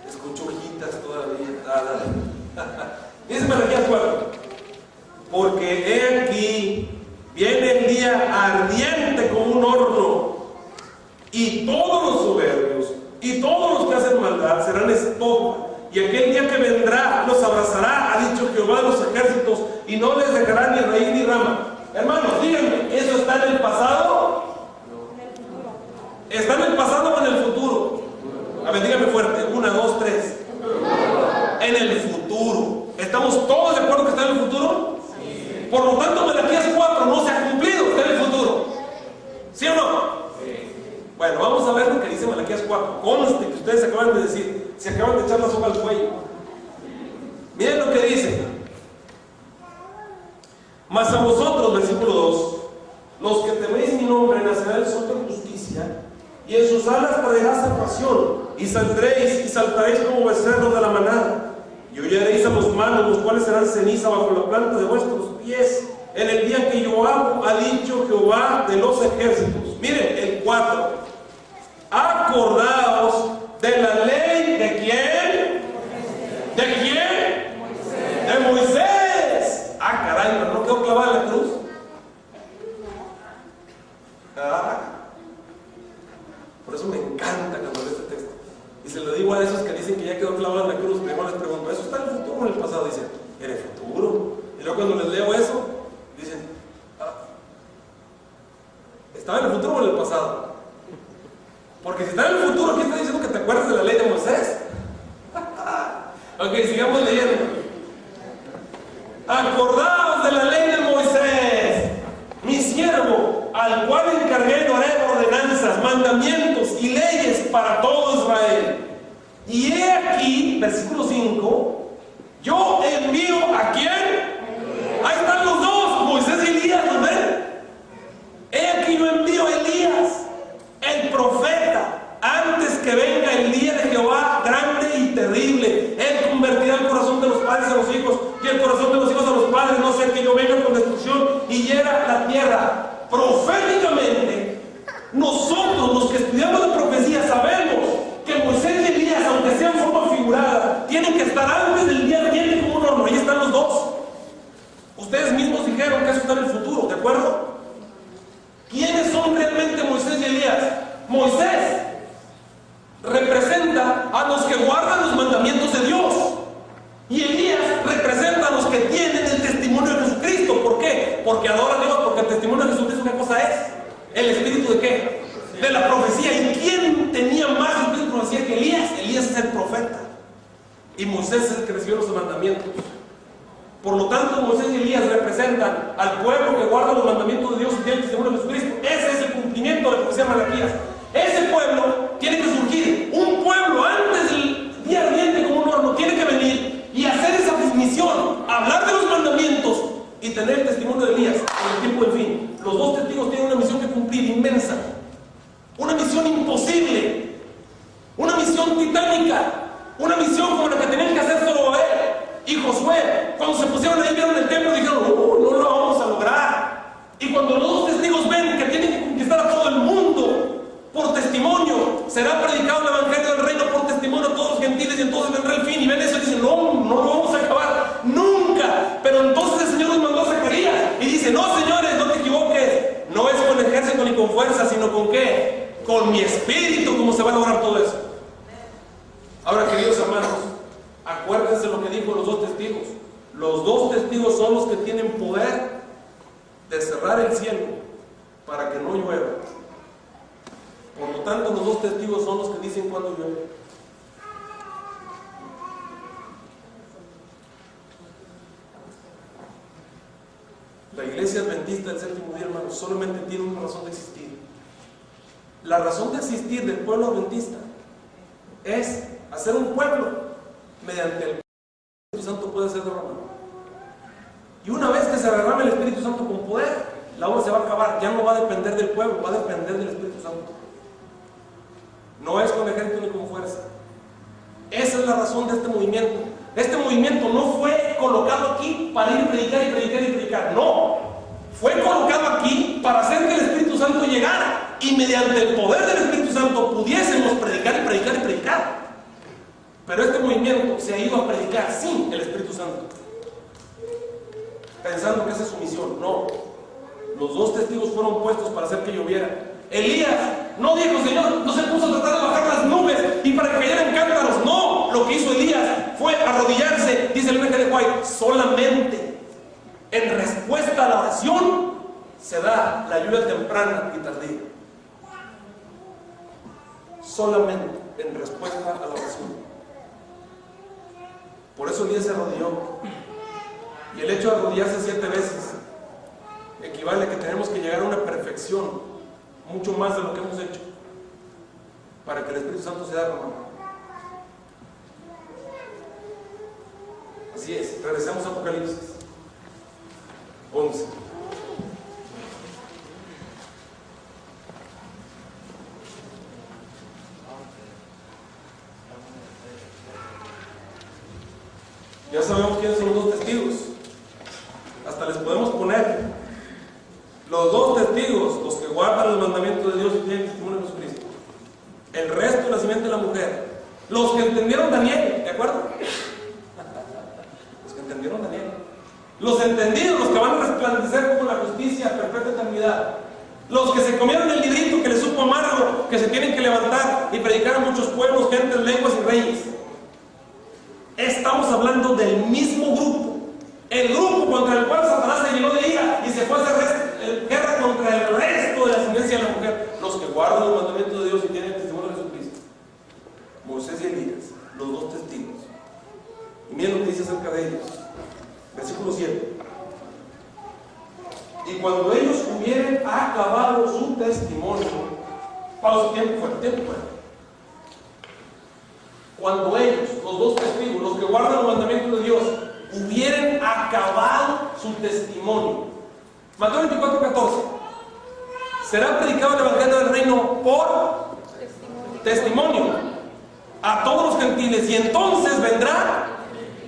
A: Escucho hojitas todavía. Dice Malaquías 4. Porque he aquí, viene el día ardiente como un horno, y todos los soberbios y todos los que hacen maldad serán estopa, y aquel día que vendrá los abrazará, ha dicho Jehová de los ejércitos, y no les dejará ni raíz ni rama. Hermanos, díganme, ¿eso está en el pasado? ¿Está en el pasado o en el futuro? A ver, díganme fuerte, 1, 2, 3. En el futuro. ¿Estamos todos de acuerdo que está en el futuro? Sí. Por lo tanto, Malaquías 4 no se ha cumplido, está en el futuro. ¿Sí o no? Sí. Bueno, vamos a ver lo que dice Malaquías 4. Conste que ustedes se acaban de decir, se acaban de echar la soga al cuello. Miren lo que dice. Mas a vosotros, versículo 2, los que teméis mi nombre, nacerá el sol de justicia, y en sus alas traerá salvación, y saldréis y saltaréis como becerros de la manada, y hollaréis a los malos, los cuales serán ceniza bajo la planta de vuestros pies, en el día que yo hago, ha dicho Jehová de los ejércitos. Miren, el 4. Acordaos de la ley, ¿de quién? ¿De quién? De Moisés. Ah, caray, pero no quedó clavada en la cruz. Por eso me encanta cuando leo este texto. Y se lo digo a esos que dicen que ya quedó clavada en la cruz. Primero les pregunto, ¿eso está en el futuro o en el pasado? Dicen, en el futuro. Y luego cuando les leo eso, dicen, ¿estaba en el futuro o en el pasado? Porque si está en el futuro, ¿qué está diciendo que te acuerdas de la ley de Moisés? Ok, sigamos leyendo. Acordaos de la ley de Moisés, mi siervo, al cual encargué y haré ordenanzas, mandamientos y leyes para todo Israel. Y he aquí, versículo 5, yo envío ¿a quién? Ahí están los dos, Moisés y Elías, ¿no ven? He aquí yo envío a Elías, el profeta, antes que venga el día de Jehová grande y terrible. Él convertirá el corazón de los padres a los hijos y el corazón de los hijos a los padres, no sea que yo venga con destrucción y hiera la tierra. Proféticamente, nosotros los que estudiamos la profecía sabemos que Moisés y Elías, aunque sean forma figurada, tienen que estar antes del día ardiente como un horno. Ahí están los dos. Ustedes mismos dijeron dijeron que eso está en el futuro, ¿de acuerdo? ¿Quiénes son realmente Moisés y Elías? Moisés representa a los que guardan los mandamientos de Dios, y Elías representa a los que tienen el testimonio de Jesucristo. ¿Por qué? Porque adora a Dios, porque el testimonio de Jesucristo, ¿qué cosa es? ¿El espíritu de qué? De la profecía. ¿Y quién tenía más espíritu de profecía que Elías? Elías es el profeta, y Moisés es el que recibió los mandamientos. Por lo tanto, Moisés y Elías representan al pueblo que guarda los mandamientos de Dios y tiene el testimonio de Jesucristo. Ese es el cumplimiento de la profecía de Malaquías. Ese pueblo tiene que surgir. Un pueblo antes del día ardiente como un horno tiene que venir y hacer esa misión, hablar de los mandamientos y tener el testimonio de Elías en el tiempo del fin. Los dos testigos tienen una misión que cumplir inmensa, una misión imposible, una misión titánica, una misión como la que tenían que hacer Zorobabel y Josué. Cuando se pusieron ahí, vieron el templo y dijeron: no lo vamos a lograr. Y cuando los dos testigos ven que tienen que conquistar a todo el mundo por testimonio, será predicado el evangelio del reino por testimonio a todos los gentiles, y entonces vendrá el fin. Y ven eso y dicen: no lo vamos a acabar nunca. Pero entonces el Señor nos mandó a Zacarías y dice: no, señores, no te equivoques, no es con ejército ni con fuerza, sino con ¿qué? Con mi espíritu, cómo se va a lograr todo eso. Ahora, queridos hermanos, acuérdense lo que dijo los dos testigos. Los dos testigos son los que tienen poder de cerrar el cielo para que no llueva. Por lo tanto, los dos testigos son los que dicen cuándo llueve. La iglesia adventista del séptimo día, hermanos, solamente tiene una razón de existir. La razón de existir del pueblo adventista es hacer un pueblo mediante el Espíritu Santo puede ser derramado. Y una vez que se derrame el Espíritu Santo con poder, la obra se va a acabar. Ya no va a depender del pueblo, va a depender del Espíritu Santo. No es con ejército ni con fuerza. Esa es la razón de este movimiento. Este movimiento no fue colocado aquí para ir a predicar y predicar y predicar. No, fue colocado aquí para hacer que el Espíritu Santo llegara y mediante el poder del Espíritu Santo pudiésemos predicar y predicar y predicar. Pero este movimiento se ha ido a predicar sin el Espíritu Santo, pensando que esa es su misión. No, los dos testigos fueron puestos para hacer que lloviera. Elías no dijo: Señor, no se puso a tratar de bajar las nubes y para que cayeran cántaros. No, lo que hizo Elías fue arrodillarse, dice el J. de White, solamente en respuesta a la oración se da la lluvia temprana y tardía. Solamente en respuesta a la oración. Por eso Elías se arrodilló. Y el hecho de arrodillarse 7 veces equivale a que tenemos que llegar a una perfección mucho más de lo que hemos hecho para que el Espíritu Santo sea derramado. Así es, regresemos a Apocalipsis 11. Ya sabemos quiénes son los dos testigos. Hasta les podemos poner los dos testigos, los que guardan los mandamientos de Dios y tienen testimonio de Jesucristo. El resto de la simiente de la mujer. Los que entendieron Daniel, ¿de acuerdo? Los que entendieron Daniel. Los entendidos, los que van a resplandecer como la justicia, perfecta eternidad. Los que se comieron el librito que les supo amargo, que se tienen que levantar y predicar a muchos pueblos, gentes, lenguas y reyes. Estamos hablando del mismo grupo. El grupo contra el cual Satanás se llenó de ira y se fue a hacer guerra contra el resto de la ascendencia de la mujer. Los que guardan los mandamientos de Dios y tienen el testimonio de Jesucristo. Moisés y Elías, los dos testigos. Y miren lo que dice acerca de ellos. Versículo 7. Y cuando ellos hubieren acabado su testimonio, pausa, tiempo fuera. Cuando ellos, los dos testigos, los que guardan los mandamientos de Dios, hubieran acabado su testimonio. Mateo 24:14. Será predicado el evangelio del reino por testimonio a todos los gentiles, y entonces vendrá.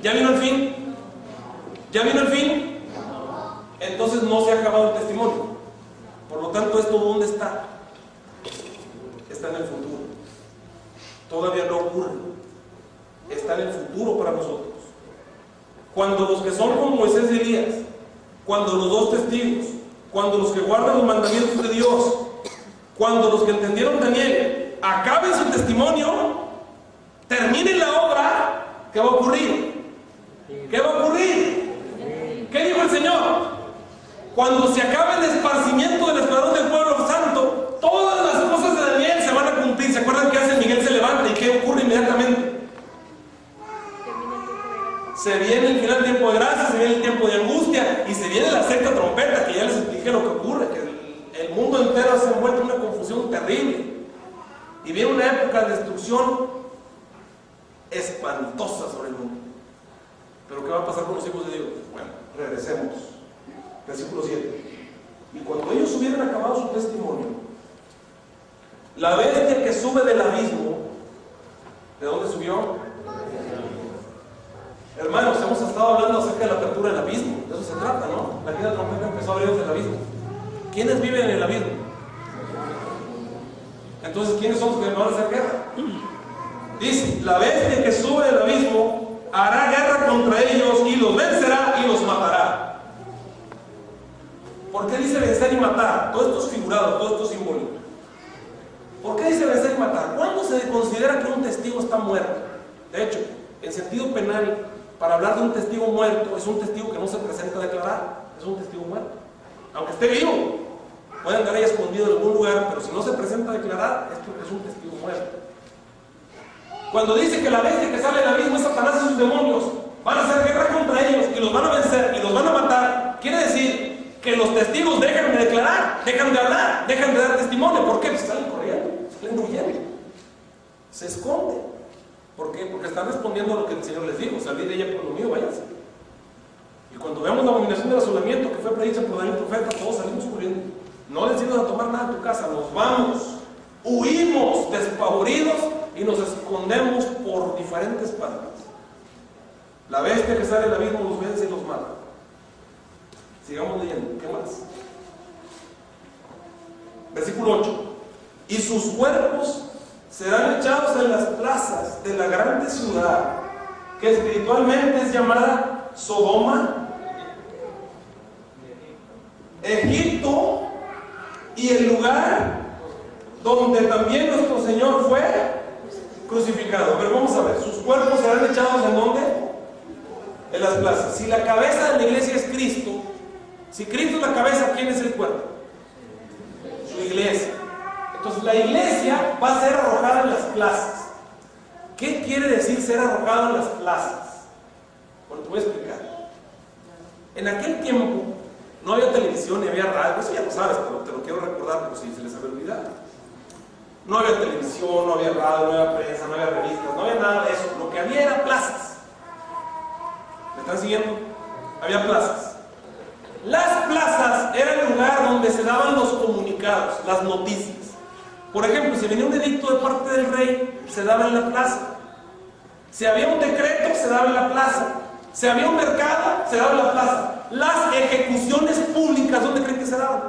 A: ¿Ya vino el fin? ¿Ya vino el fin? Entonces no se ha acabado el testimonio. Por lo tanto, ¿esto dónde está? Está en el futuro. Todavía no ocurre. Está en el futuro para nosotros. Cuando los que son como Moisés y Elías cuando los dos testigos, cuando los que guardan los mandamientos de Dios, cuando los que entendieron Daniel acaben su testimonio, terminen la obra, ¿qué va a ocurrir? ¿Qué va a ocurrir? ¿Qué dijo el Señor? Cuando se acabe el esparcimiento del escuadrón del pueblo santo, todas las cosas de Daniel se van a cumplir. ¿Se acuerdan qué hace? Miguel se levanta y ¿qué ocurre inmediatamente? Se viene el final del tiempo de gracia, se viene el tiempo de angustia y se viene la sexta trompeta, que ya les expliqué lo que ocurre, que el mundo entero se ha envuelto en una confusión terrible y viene una época de destrucción espantosa sobre el mundo. Pero ¿qué va a pasar con los hijos de Dios? Bueno, regresemos. Versículo 7. Y cuando ellos hubieran acabado su testimonio, la bestia que sube del abismo, ¿de dónde subió? Hermanos, hemos estado hablando acerca de la apertura del abismo. De eso se trata, ¿no? La quinta trompeta empezó a abrir el abismo. ¿Quiénes viven en el abismo? Entonces, ¿quiénes son los que van a hacer guerra? Dice, la bestia que sube del abismo hará guerra contra ellos y los vencerá y los matará. ¿Por qué dice vencer y matar? Todo esto es figurado, todo esto es simbólico. ¿Por qué dice vencer y matar? ¿Cuándo se considera que un testigo está muerto? De hecho, en sentido penal, para hablar de un testigo muerto, es un testigo que no se presenta a declarar, es un testigo muerto. Aunque esté vivo, puede andar ahí escondido en algún lugar, pero si no se presenta a declarar, es porque es un testigo muerto. Cuando dice que la bestia que sale del abismo es Satanás y sus demonios, van a hacer guerra contra ellos y los van a vencer y los van a matar, quiere decir que los testigos dejan de declarar, dejan de hablar, dejan de dar testimonio. ¿Por qué? Pues salen corriendo, salen huyendo, se esconden. ¿Por qué? Porque están respondiendo a lo que el Señor les dijo: salid de ella por lo mío, váyanse. Y cuando veamos la abominación del asolamiento que fue predicha por Daniel profeta, todos salimos corriendo. No les digo a tomar nada en tu casa, nos vamos, huimos despavoridos y nos escondemos por diferentes partes. La bestia que sale del abismo los vence y los mata. Sigamos leyendo, ¿qué más? Versículo 8. Y sus cuerpos serán echados en las plazas de la grande ciudad, que espiritualmente es llamada Sodoma, Egipto, y el lugar donde también nuestro Señor fue crucificado. Pero vamos a ver, sus cuerpos serán echados ¿en dónde? En las plazas. Si la cabeza de la iglesia es Cristo, si Cristo es la cabeza, ¿quién es el cuerpo? Su iglesia. Entonces la iglesia va a ser arrojada en las plazas. ¿Qué quiere decir ser arrojado en las plazas? Bueno, te voy a explicar. En aquel tiempo no había televisión ni había radio, eso ya lo sabes, pero te lo quiero recordar por si se les había olvidado. No había televisión, no había radio, no había prensa, no había revistas, no había nada de eso. Lo que había era plazas. ¿Me están siguiendo? Había plazas. Las plazas eran el lugar donde se daban los comunicados, las noticias. Por ejemplo, si venía un edicto de parte del rey, se daba en la plaza. Si había un decreto, se daba en la plaza. Si había un mercado, se daba en la plaza. Las ejecuciones públicas, ¿dónde creen que se daban?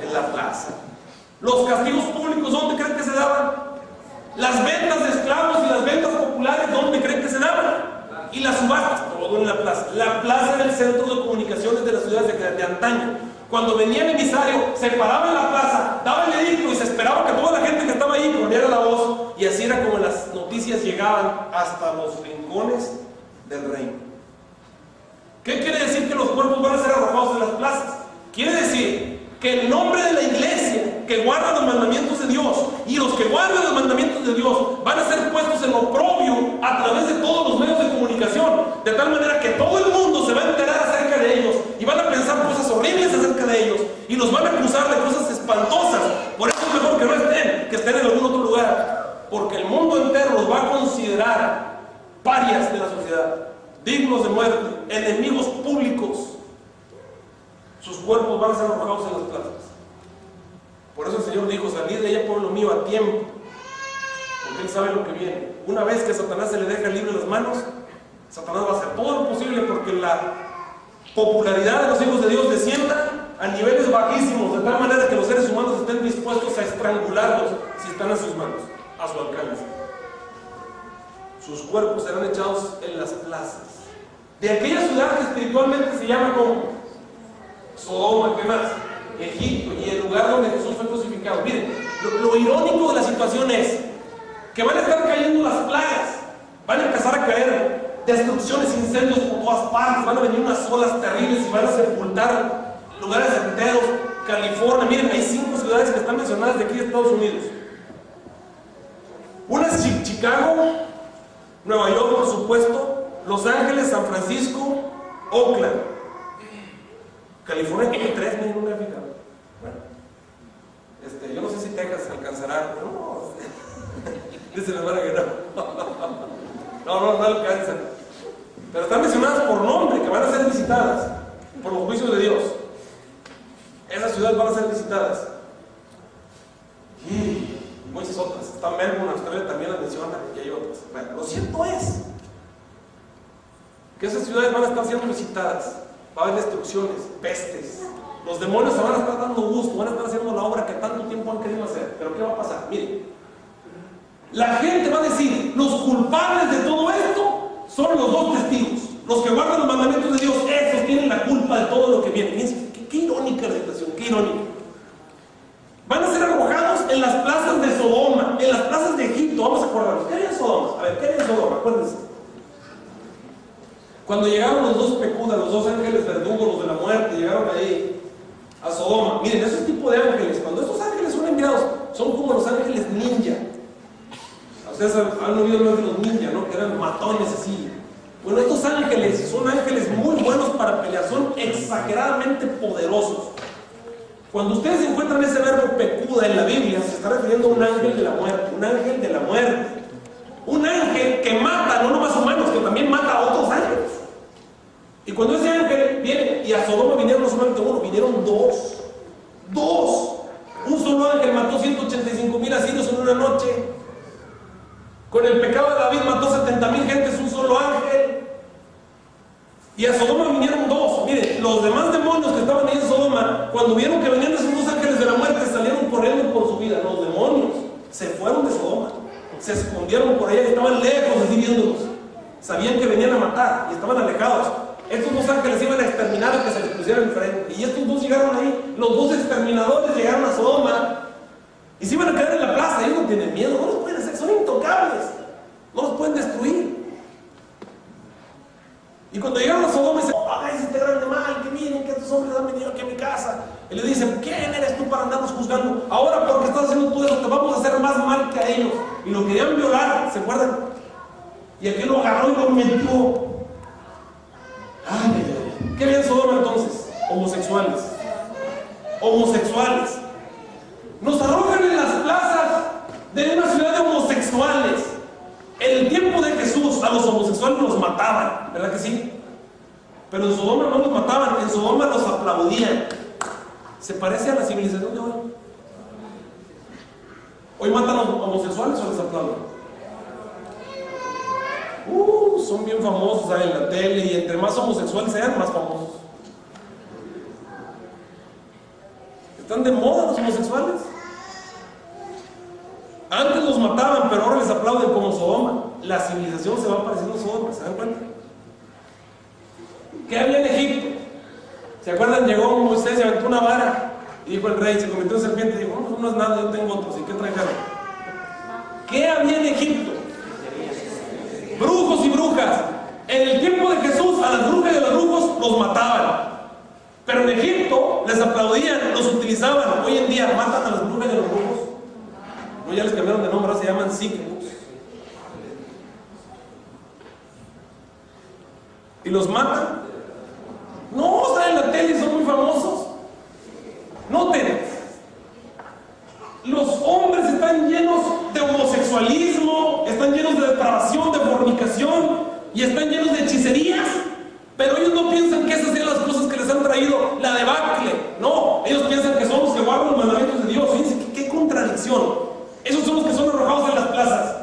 A: En la plaza. Los castigos públicos, ¿dónde creen que se daban? Las ventas de esclavos y las ventas populares, ¿dónde creen que se daban? Y las subastas, todo en la plaza. La plaza era el centro de comunicaciones de las ciudades de antaño. Cuando venía el emisario, se paraba en la plaza, daba el edicto y se esperaba que toda la gente que estaba ahí corriera la voz, y así era como las noticias llegaban hasta los rincones del reino. ¿Qué quiere decir que los cuerpos van a ser arrojados en las plazas? Quiere decir que el nombre de la iglesia que guarda los mandamientos de Dios y los que guardan los mandamientos de Dios van a ser puestos en oprobio a través de todos los medios de comunicación, de tal manera que todo el mundo se va a enterar acerca de ellos y van a pensar cosas horribles acerca de ellos y los van a acusar de cosas espantosas. Por eso es mejor que no estén, que estén en algún otro lugar, porque el mundo entero los va a considerar parias de la sociedad, dignos de muerte, enemigos públicos. Sus cuerpos van a ser arrojados en las plazas. Por eso el Señor dijo: salid de ella, pueblo mío, a tiempo, porque Él sabe lo que viene. Una vez que Satanás se le deja libre las manos, Satanás va a hacer todo lo posible porque la popularidad de los hijos de Dios descienda a niveles bajísimos, de tal manera que los seres humanos estén dispuestos a estrangularlos si están en sus manos, a su alcance. Sus cuerpos serán echados en las plazas de aquella ciudad que espiritualmente se llama como Sodoma, ¿qué más? Egipto y el lugar donde Jesús fue crucificado. Miren, lo irónico de la situación es que van a estar cayendo las plagas, van a empezar a caer destrucciones, incendios por todas partes, van a venir unas olas terribles y van a sepultar lugares enteros. California, miren, hay 5 ciudades que están mencionadas de aquí de Estados Unidos. Una es Chicago, Nueva York, por supuesto, Los Ángeles, San Francisco, Oakland. California tiene 3, miren, no me he fijado. Bueno, yo no sé si Texas alcanzará, pero no. Dice la hermana que no. No alcanzan. Pero están mencionadas por nombre, que van a ser visitadas por los juicios de Dios. Esas ciudades van a ser visitadas. Y muchas otras. Está Melbourne, Australia también las menciona, y hay otras. Bueno, lo cierto es que esas ciudades van a estar siendo visitadas. Va a haber destrucciones, pestes. Los demonios se van a estar dando gusto, van a estar haciendo la obra que tanto tiempo han querido hacer. Pero ¿qué va a pasar? Miren, la gente va a decir, los culpables de todo esto son los 2 testigos. Los que guardan los mandamientos de Dios, esos tienen la culpa de todo lo que viene. Fíjense, qué irónica la situación, qué irónica. Van a ser arrojados en las plazas de Sodoma, en las plazas de Egipto. Vamos a acordarnos. ¿Qué había en Sodoma? A ver, ¿qué había en Sodoma? Acuérdense. Cuando llegaron los 2 pecudas, los 2 ángeles verdugos, los de la muerte, llegaron ahí a Sodoma. Miren, esos tipos de ángeles, cuando estos ángeles son enviados, son como los ángeles ninja. Ustedes han oído hablar de los ninja, ¿no? Que eran matones así. Bueno, estos ángeles son ángeles muy buenos para pelear, son exageradamente poderosos. Cuando ustedes encuentran ese verbo pecuda en la Biblia, se está refiriendo a un ángel de la muerte, un ángel de la muerte. Un ángel que mata, no nomás humanos, que también mata a otros ángeles. Y cuando ese ángel viene, y a Sodoma vinieron no solamente 1, vinieron 2. 2. Un solo ángel mató 185,000 asirios en una noche. Con el pecado de David mató 70,000 gentes, un solo ángel. Y a Sodoma vinieron 2. Miren, los demás demonios que estaban ahí en Sodoma, cuando vieron que venían esos 2 ángeles de la muerte, salieron corriendo por su vida. Los demonios se fueron de Sodoma, se escondieron por allá, estaban lejos así viéndolos. Sabían que venían a matar y estaban alejados. Estos 2 ángeles iban a exterminar a que se les pusiera enfrente. Y estos 2 llegaron ahí, los 2 exterminadores llegaron a Sodoma y se iban a quedar en la plaza. Ellos no tienen miedo, no los pueden hacer, son intocables, no los pueden destruir. Y cuando llegaron a Sodoma, dicen: háganse este grande mal, que miren que estos hombres han venido aquí a mi casa. Y le dicen: ¿quién eres tú para andarnos juzgando? Ahora, porque estás haciendo tú eso, te vamos a hacer más mal que a ellos. Y lo querían violar, ¿se acuerdan? Y aquel lo agarró y lo metió. Ay, ¿qué había en Sodoma entonces? Homosexuales. Homosexuales. Nos arrojan en las plazas de una ciudad de homosexuales. En el tiempo de Jesús a los homosexuales los mataban, ¿verdad que sí? Pero en Sodoma no los mataban, en Sodoma los aplaudían. ¿Se parece a la civilización de hoy? ¿Hoy matan a los homosexuales o les aplauden? Son bien famosos, salen en la tele, y entre más homosexuales sean, más famosos. ¿Están de moda los homosexuales? Antes los mataban, pero ahora les aplauden como Sodoma. La civilización se va pareciendo a Sodoma, ¿se dan cuenta? ¿Qué había en Egipto? ¿Se acuerdan? Llegó Moisés y aventó una vara y dijo el rey, se convirtió en serpiente y dijo: no es nada, yo tengo otros. ¿Y qué trajeron? ¿Qué había en Egipto? Brujos y brujas. En el tiempo de Jesús, a las brujas y a los brujos los mataban. Pero en Egipto les aplaudían, los utilizaban. Hoy en día matan a las brujas y a los brujos. No, ya les cambiaron de nombre, ahora se llaman psíquicos. ¿Y los matan? No, están en la tele y son muy famosos. Noten, los hombres están llenos de homosexualismo, están llenos de depravación, de fornicación, y están llenos de hechicerías. Pero ellos no piensan que esas sean las cosas que les han traído la debacle. No, ellos piensan que son los que guardan los mandamientos de Dios. Fíjense qué contradicción. Esos son los que son arrojados en las plazas.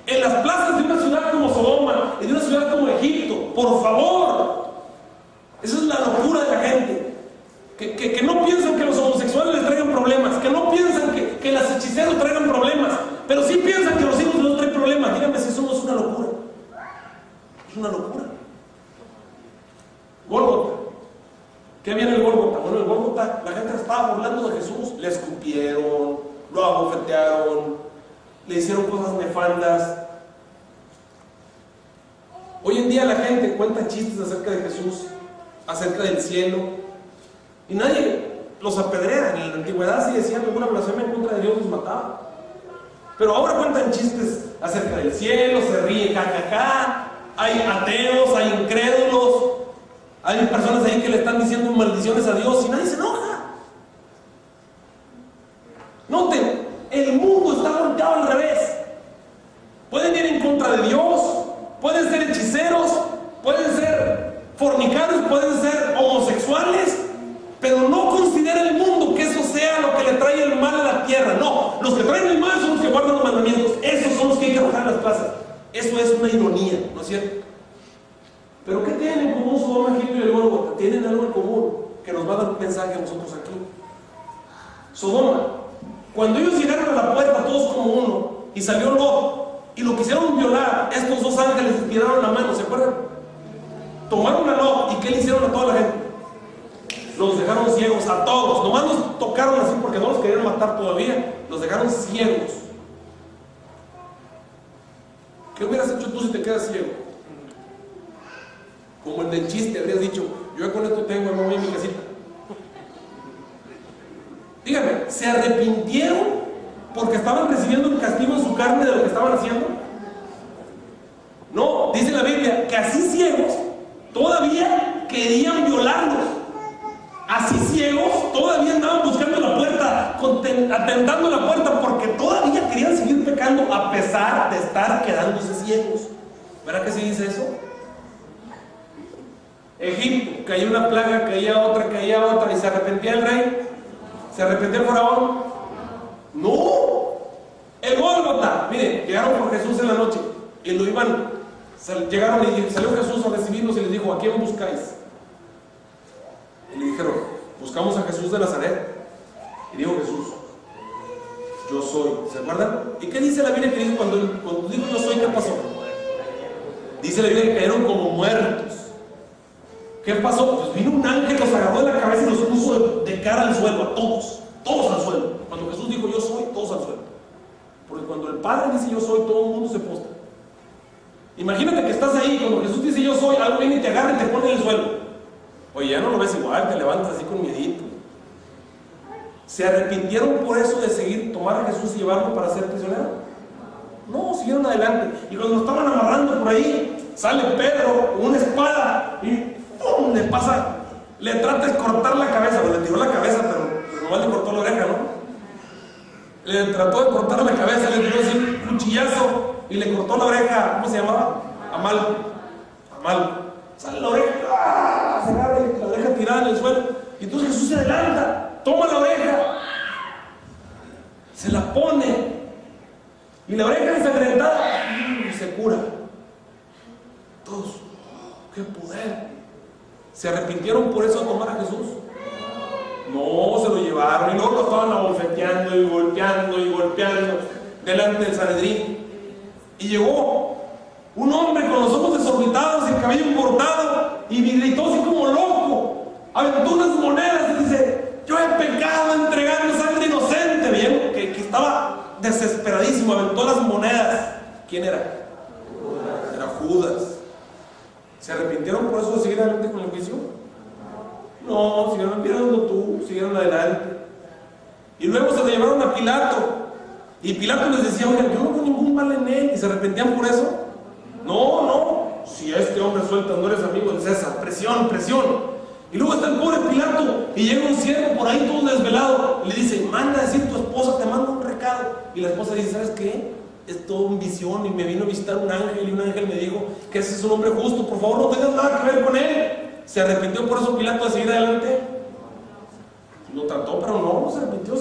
A: En las plazas de una ciudad como Sodoma y de una ciudad como Egipto. Por favor. Esa es la locura de la gente. Que no piensan que los homosexuales les traigan problemas. Que no piensan que las hechiceros traigan problemas. Pero sí piensan que los hijos no traen problemas. Díganme si eso no es una locura. Es una locura. Gólgota. ¿Qué había en el Gólgota? estaba burlando de Jesús. Le escupieron, lo abofetearon, le hicieron cosas nefandas. Hoy en día la gente cuenta chistes acerca de Jesús, acerca del cielo, y nadie los apedrea. En la antigüedad, si decían alguna blasfemia en contra de Dios, los mataba. Pero ahora cuentan chistes acerca del cielo, se ríen, jajaja. Hay ateos, hay incrédulos, hay personas ahí que le están diciendo maldiciones a Dios y nadie se enoja. Noten, el mundo está volteado al revés. Pueden ir en contra de Dios, pueden ser hechiceros, pueden ser fornicarios, pueden ser homosexuales, pero no considera el mundo que eso sea lo que le trae el mal a la tierra. No, los que traen el mal son los que guardan los mandamientos. Esos son los que hay que arrojar en las plazas. Eso es una ironía, ¿no es cierto? Pero ¿qué tienen en común Sodoma, Egipto y el Gólgota? Tienen algo en común que nos va a dar un mensaje a nosotros aquí. Sodoma, cuando ellos llegaron a la puerta todos como uno y salió Lot y lo quisieron violar, estos dos ángeles les tiraron la mano, ¿se acuerdan? Tomaron a Lot y ¿qué le hicieron a toda la gente? Los dejaron ciegos a todos. Nomás los tocaron así porque no los querían matar todavía. Los dejaron ciegos. ¿Qué hubieras hecho tú si te quedas ciego? Como el del chiste, habrías dicho: yo con esto tengo, me voy a mi casita. Dígame, ¿se arrepintieron porque estaban recibiendo el castigo en su carne de lo que estaban haciendo? No, dice la Biblia que así ciegos todavía querían violarlos. Así ciegos todavía andaban buscando la puerta, atentando la puerta, porque todavía querían seguir pecando a pesar de estar quedándose ciegos. ¿Verdad que se dice eso? Egipto, caía una plaga, caía otra, y se arrepentía el rey, se arrepentía el faraón. No, el Gólgota, miren, llegaron por Jesús en la noche y lo iban, llegaron y salió Jesús a recibirlos y les dijo: ¿a quién buscáis? Y le dijeron: buscamos a Jesús de Nazaret. Y dijo Jesús: yo soy. ¿Se acuerdan? ¿Y qué dice la Biblia que dice cuando dijo yo soy? ¿Qué pasó? Dice la Biblia que cayeron como muertos. ¿Qué pasó? Pues vino un ángel, los agarró de la cabeza y los puso de cara al suelo, a todos al suelo. Cuando Jesús dijo yo soy, todos al suelo. Porque cuando el Padre dice yo soy, todo el mundo se postra. Imagínate que estás ahí, cuando Jesús dice yo soy, algo viene y te agarra y te pone en el suelo. Oye, ya no lo ves igual, te levantas así con miedito. ¿Se arrepintieron por eso de seguir, tomar a Jesús y llevarlo para ser prisionero? No, siguieron adelante. Y cuando lo estaban amarrando por ahí, sale Pedro con una espada y ¡pum! Le pasa, le trata de cortar la cabeza. Pues le tiró la cabeza, pero nomás le cortó la oreja, ¿no? Le trató de cortar la cabeza, le tiró así un cuchillazo y le cortó la oreja. ¿Cómo se llamaba? Amal. Sale la oreja, se agarra la oreja tirada en el suelo. Y entonces Jesús se adelanta, toma la oreja, se la pone, y la oreja ensangrentada se cura. Todos, ¡qué poder! ¿Se arrepintieron por eso de tomar a Jesús? No, se lo llevaron y luego lo estaban abofeteando y golpeando delante del Sanedrín. Y llegó un hombre con los ojos desorbitados y el cabello cortado y gritó así como loco, aventó unas monedas y dice: yo he pecado entregando sangre inocente. Bien, que estaba desesperadísimo, aventó las monedas. ¿Quién era? Era Judas. ¿Se arrepintieron por eso de seguir adelante con el juicio? No, siguieron mirando tú, siguieron adelante. Y luego se lo llevaron a Pilato. Y Pilato les decía: oigan, yo no veo ningún mal en él. ¿Y se arrepentían por eso? No, si a este hombre sueltas, no eres amigo de César. Presión. Y luego está el pobre Pilato y llega un siervo por ahí todo desvelado y le dice: manda a decir tu esposa, te manda un recado. Y la esposa dice: ¿sabes qué? Es todo en visión y me vino a visitar un ángel y un ángel me dijo que ese es un hombre justo, por favor no tengas nada que ver con él. ¿Se arrepintió por eso Pilato de seguir adelante? Lo trató, pero no se arrepintió,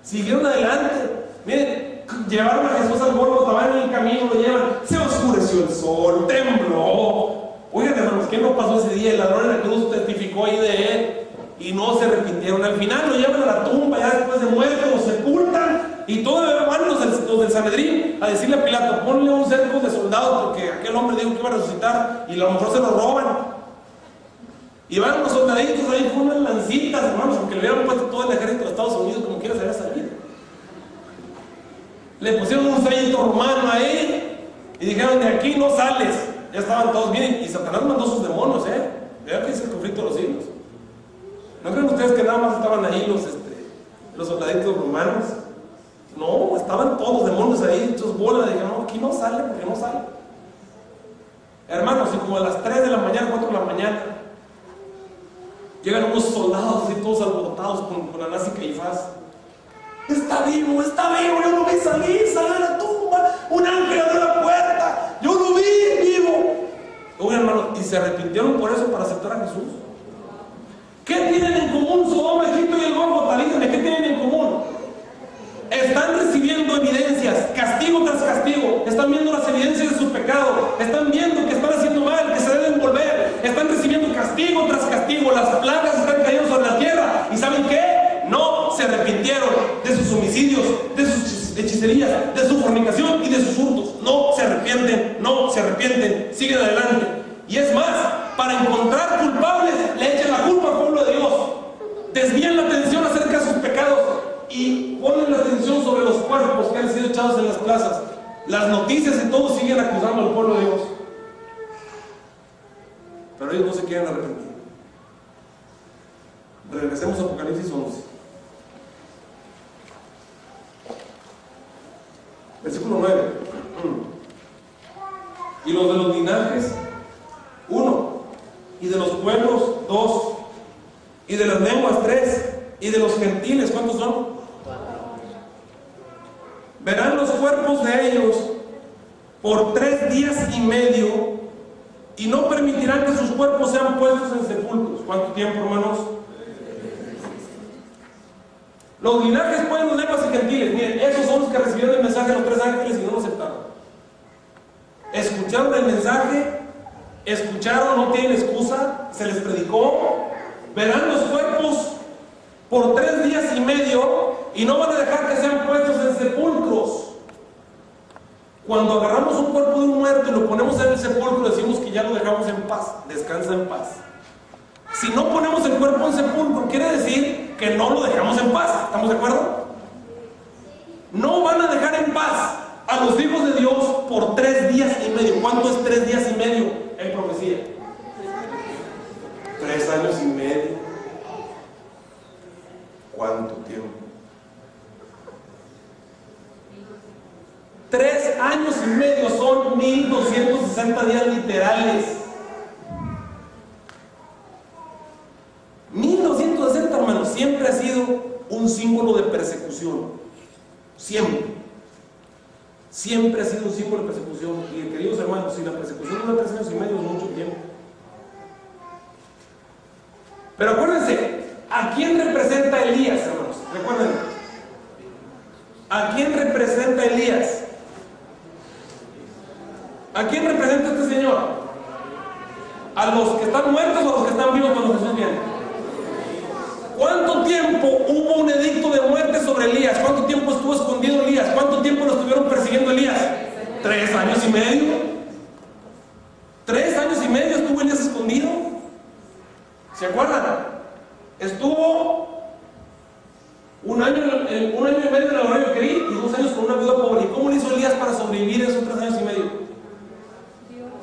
A: siguieron adelante. Miren, llevaron a Jesús al Gólgota, van en el camino, lo llevan, se oscureció el sol, tembló. Oigan, hermanos, ¿qué no pasó ese día? El ladrón en la cruz testificó ahí de él y no se arrepintieron. Al final lo llevan a la tumba, ya después de muerto, lo sepultan y todavía van los del Sanedrín a decirle a Pilato: ponle un cerco de soldados porque aquel hombre dijo que iba a resucitar y a lo mejor se lo roban. Y van los soldaditos ahí con unas lancitas, hermanos, aunque le hubieran puesto todo el ejército de Estados Unidos, como quiera se había salido. Le pusieron un sellito romano ahí y dijeron: de aquí no sales. Ya estaban todos bien, y Satanás mandó sus demonios, Vean que es el conflicto de los siglos. ¿No creen ustedes que nada más estaban ahí los soldaditos romanos? No, estaban todos los demonios ahí, hechos bolas. Dijeron: no, aquí no sale, porque no sale. Hermanos, y como a las 3 de la mañana, 4 de la mañana, llegan unos soldados así todos alborotados con Anás y Caifás. Está vivo, yo lo vi salir de la tumba, un ángel abrió la puerta, yo lo vi vivo. Oigan, hermanos, y se arrepintieron por eso, para aceptar a Jesús. ¿Qué tienen en común Sodoma, Egipto y el Gólgota? Díganme, ¿qué tienen en común? Están recibiendo evidencias, castigo tras castigo. Están viendo las evidencias de su pecado. Están viendo que están haciendo mal, que se deben volver. Están recibiendo castigo tras castigo. Las plagas están cayendo sobre la tierra. ¿Y saben qué? No se arrepintieron de sus homicidios, de sus hechicerías, de su fornicación y de sus hurtos. No se arrepienten, siguen adelante. Y es más, para encontrar culpables, le echan la culpa al pueblo de Dios. Desvían la atención acerca de sus pecados y ponen la atención sobre los cuerpos que han sido echados en las plazas. Las noticias y todo siguen acusando al pueblo de Dios, pero ellos no se quieren arrepentir. Regresemos a Apocalipsis 11, versículo 9. Y los de los linajes, 1, y de los pueblos, 2, y de las lenguas, 3, y de los gentiles, ¿cuántos son? Verán los cuerpos de ellos por 3 días y medio, y no permitirán que sus cuerpos sean puestos en sepulcros. ¿Cuánto tiempo, hermanos? Los linajes, pueblos, lenguas y gentiles. Miren, esos son los que recibieron el mensaje de los 3 ángeles y no lo aceptaron. Escucharon el mensaje, no tienen excusa, se les predicó. Verán los cuerpos por 3 días y medio y no van a dejar que sean puestos en sepulcros. Cuando agarramos un cuerpo de un muerto y lo ponemos en el sepulcro, decimos que ya lo dejamos en paz, descansa en paz. Si no ponemos el cuerpo en sepulcro, quiere decir que no lo dejamos en paz. ¿Estamos de acuerdo? No van a dejar en paz a los hijos de Dios por 3 días y medio. ¿Cuánto es 3 días y medio en profecía? 3 años y medio. ¿Cuánto tiempo? 3 años y medio son 1260 días literales. 1260, hermanos, siempre ha sido un símbolo de persecución. Siempre ha sido un símbolo de persecución. Y queridos hermanos, si la persecución dura 3 años y medio es mucho tiempo. Pero acuérdense, ¿a quién representa Elías, hermanos? Recuerden, ¿a quién representa Elías? ¿A quién representa este señor? ¿A los que están muertos o a los que están vivos cuando Jesús viene? ¿Cuánto tiempo hubo un edicto de muerte sobre Elías? ¿Cuánto tiempo estuvo escondido Elías? ¿Cuánto tiempo lo estuvieron persiguiendo Elías? 3 años y medio. 3 años y medio estuvo Elías escondido. ¿Se acuerdan? Estuvo un año y medio en el arroyo de Kerit y 2 años con una viuda pobre. ¿Y cómo le hizo Elías para sobrevivir esos 3 años y medio?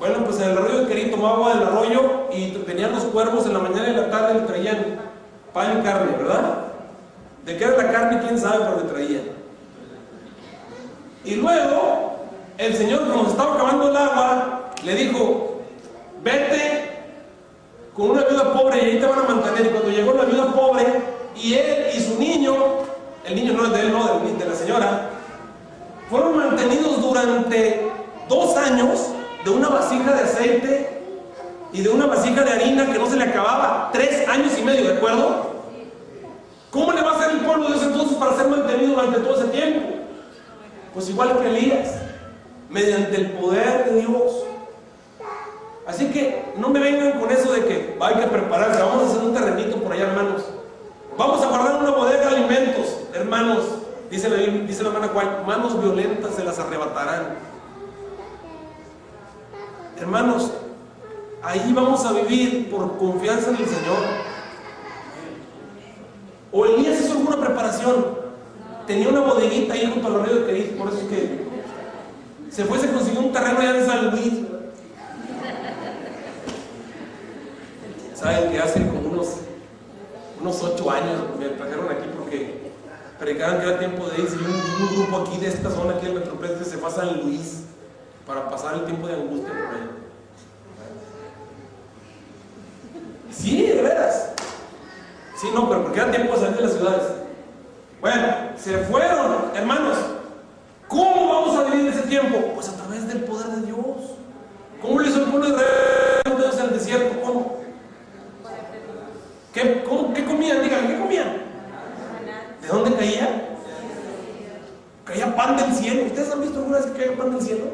A: Bueno, pues en el arroyo de Kerit tomaba agua del arroyo y tenían los cuervos en la mañana y en la tarde, le traían pan y carne, ¿verdad? ¿De qué era la carne? ¿Quién sabe? Pero le traían. Y luego el Señor, cuando se estaba acabando el agua, le dijo: vete con una viuda pobre y ahí te van a mantener. Y cuando llegó la viuda pobre y él y su niño, el niño no es de él, no, de la señora, fueron mantenidos durante 2 años de una vasija de aceite y de una vasija de harina que no se le acababa. 3 años y medio, ¿de acuerdo? ¿Cómo le va a hacer el pueblo de Dios entonces para ser mantenido durante todo ese tiempo? Pues igual que Elías, mediante el poder de Dios. Así que no me vengan con eso de que hay que prepararse. Vamos a hacer un terrenito por allá, hermanos. Vamos a guardar una bodega de alimentos, hermanos. Dice la hermana Juan: manos violentas se las arrebatarán. Hermanos, ahí vamos a vivir por confianza en el Señor. ¿O Elías hizo alguna preparación? Tenía una bodeguita ahí junto a los ríos de Querís, por eso es que se fue, se consiguió un terreno allá en San Luis. Saben que hace como unos 8 años me trajeron aquí porque predicaban que era tiempo de irse, y un grupo aquí de esta zona, aquí del Metroplex, se fue a San Luis para pasar el tiempo de angustia por ahí. Sí, de veras. Sí, no, pero porque era tiempo de salir de las ciudades. Bueno, se fueron, hermanos. ¿Cómo vamos a vivir ese tiempo? Pues a través del poder de Dios. ¿Cómo lo hizo el pueblo de Israel en el desierto? ¿Cómo? ¿Qué comían? Díganme, ¿qué comían? ¿De dónde caía? Caía pan del cielo. ¿Ustedes han visto alguna vez que caiga pan del cielo?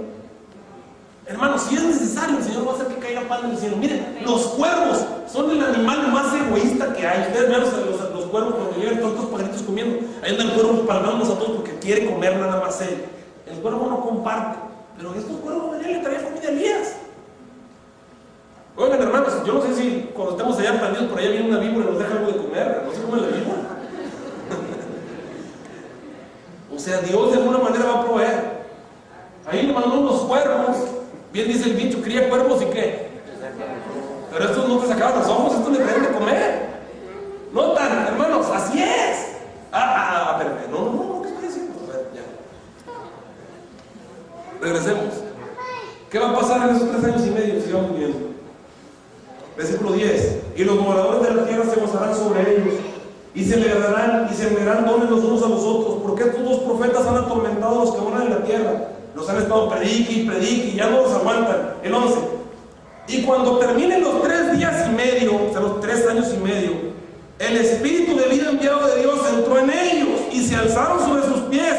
A: Hermanos, si es necesario, el Señor va a hacer que caiga pan del cielo. Miren, los cuervos son el animal más egoísta que hay. Ustedes vean los cuervos cuando llegan todos los pajaritos comiendo. Ahí anda el cuervo parándonos a todos porque quiere comer nada más él. El cuervo no comparte. Pero estos cuervos venían y le traían comida a Elías. Oigan, hermanos, yo no sé si cuando estemos allá perdidos por allá viene una víbora y nos deja algo de comer. No se come la víbora. O sea, Dios de alguna manera va a proveer. Ahí le mandó unos cuervos. Bien dice el dicho, cría cuervos y qué. Pero estos no te sacaban los ojos, estos le traen de comer. No tan, hermanos, así es. Pero no, ¿qué estoy diciendo? A ver, ya. Regresemos. ¿Qué va a pasar en esos 3 años y medio si vamos viendo? Versículo 10. Y los moradores de la tierra se gozarán sobre ellos, y se le darán dones los unos a los otros, porque estos 2 profetas han atormentado a los que moran en la tierra. Los han estado predique y ya no los aguantan. El 11. Y cuando terminen los 3 días y medio, o sea, los 3 años y medio, el espíritu de vida enviado de Dios entró en ellos y se alzaron sobre sus pies.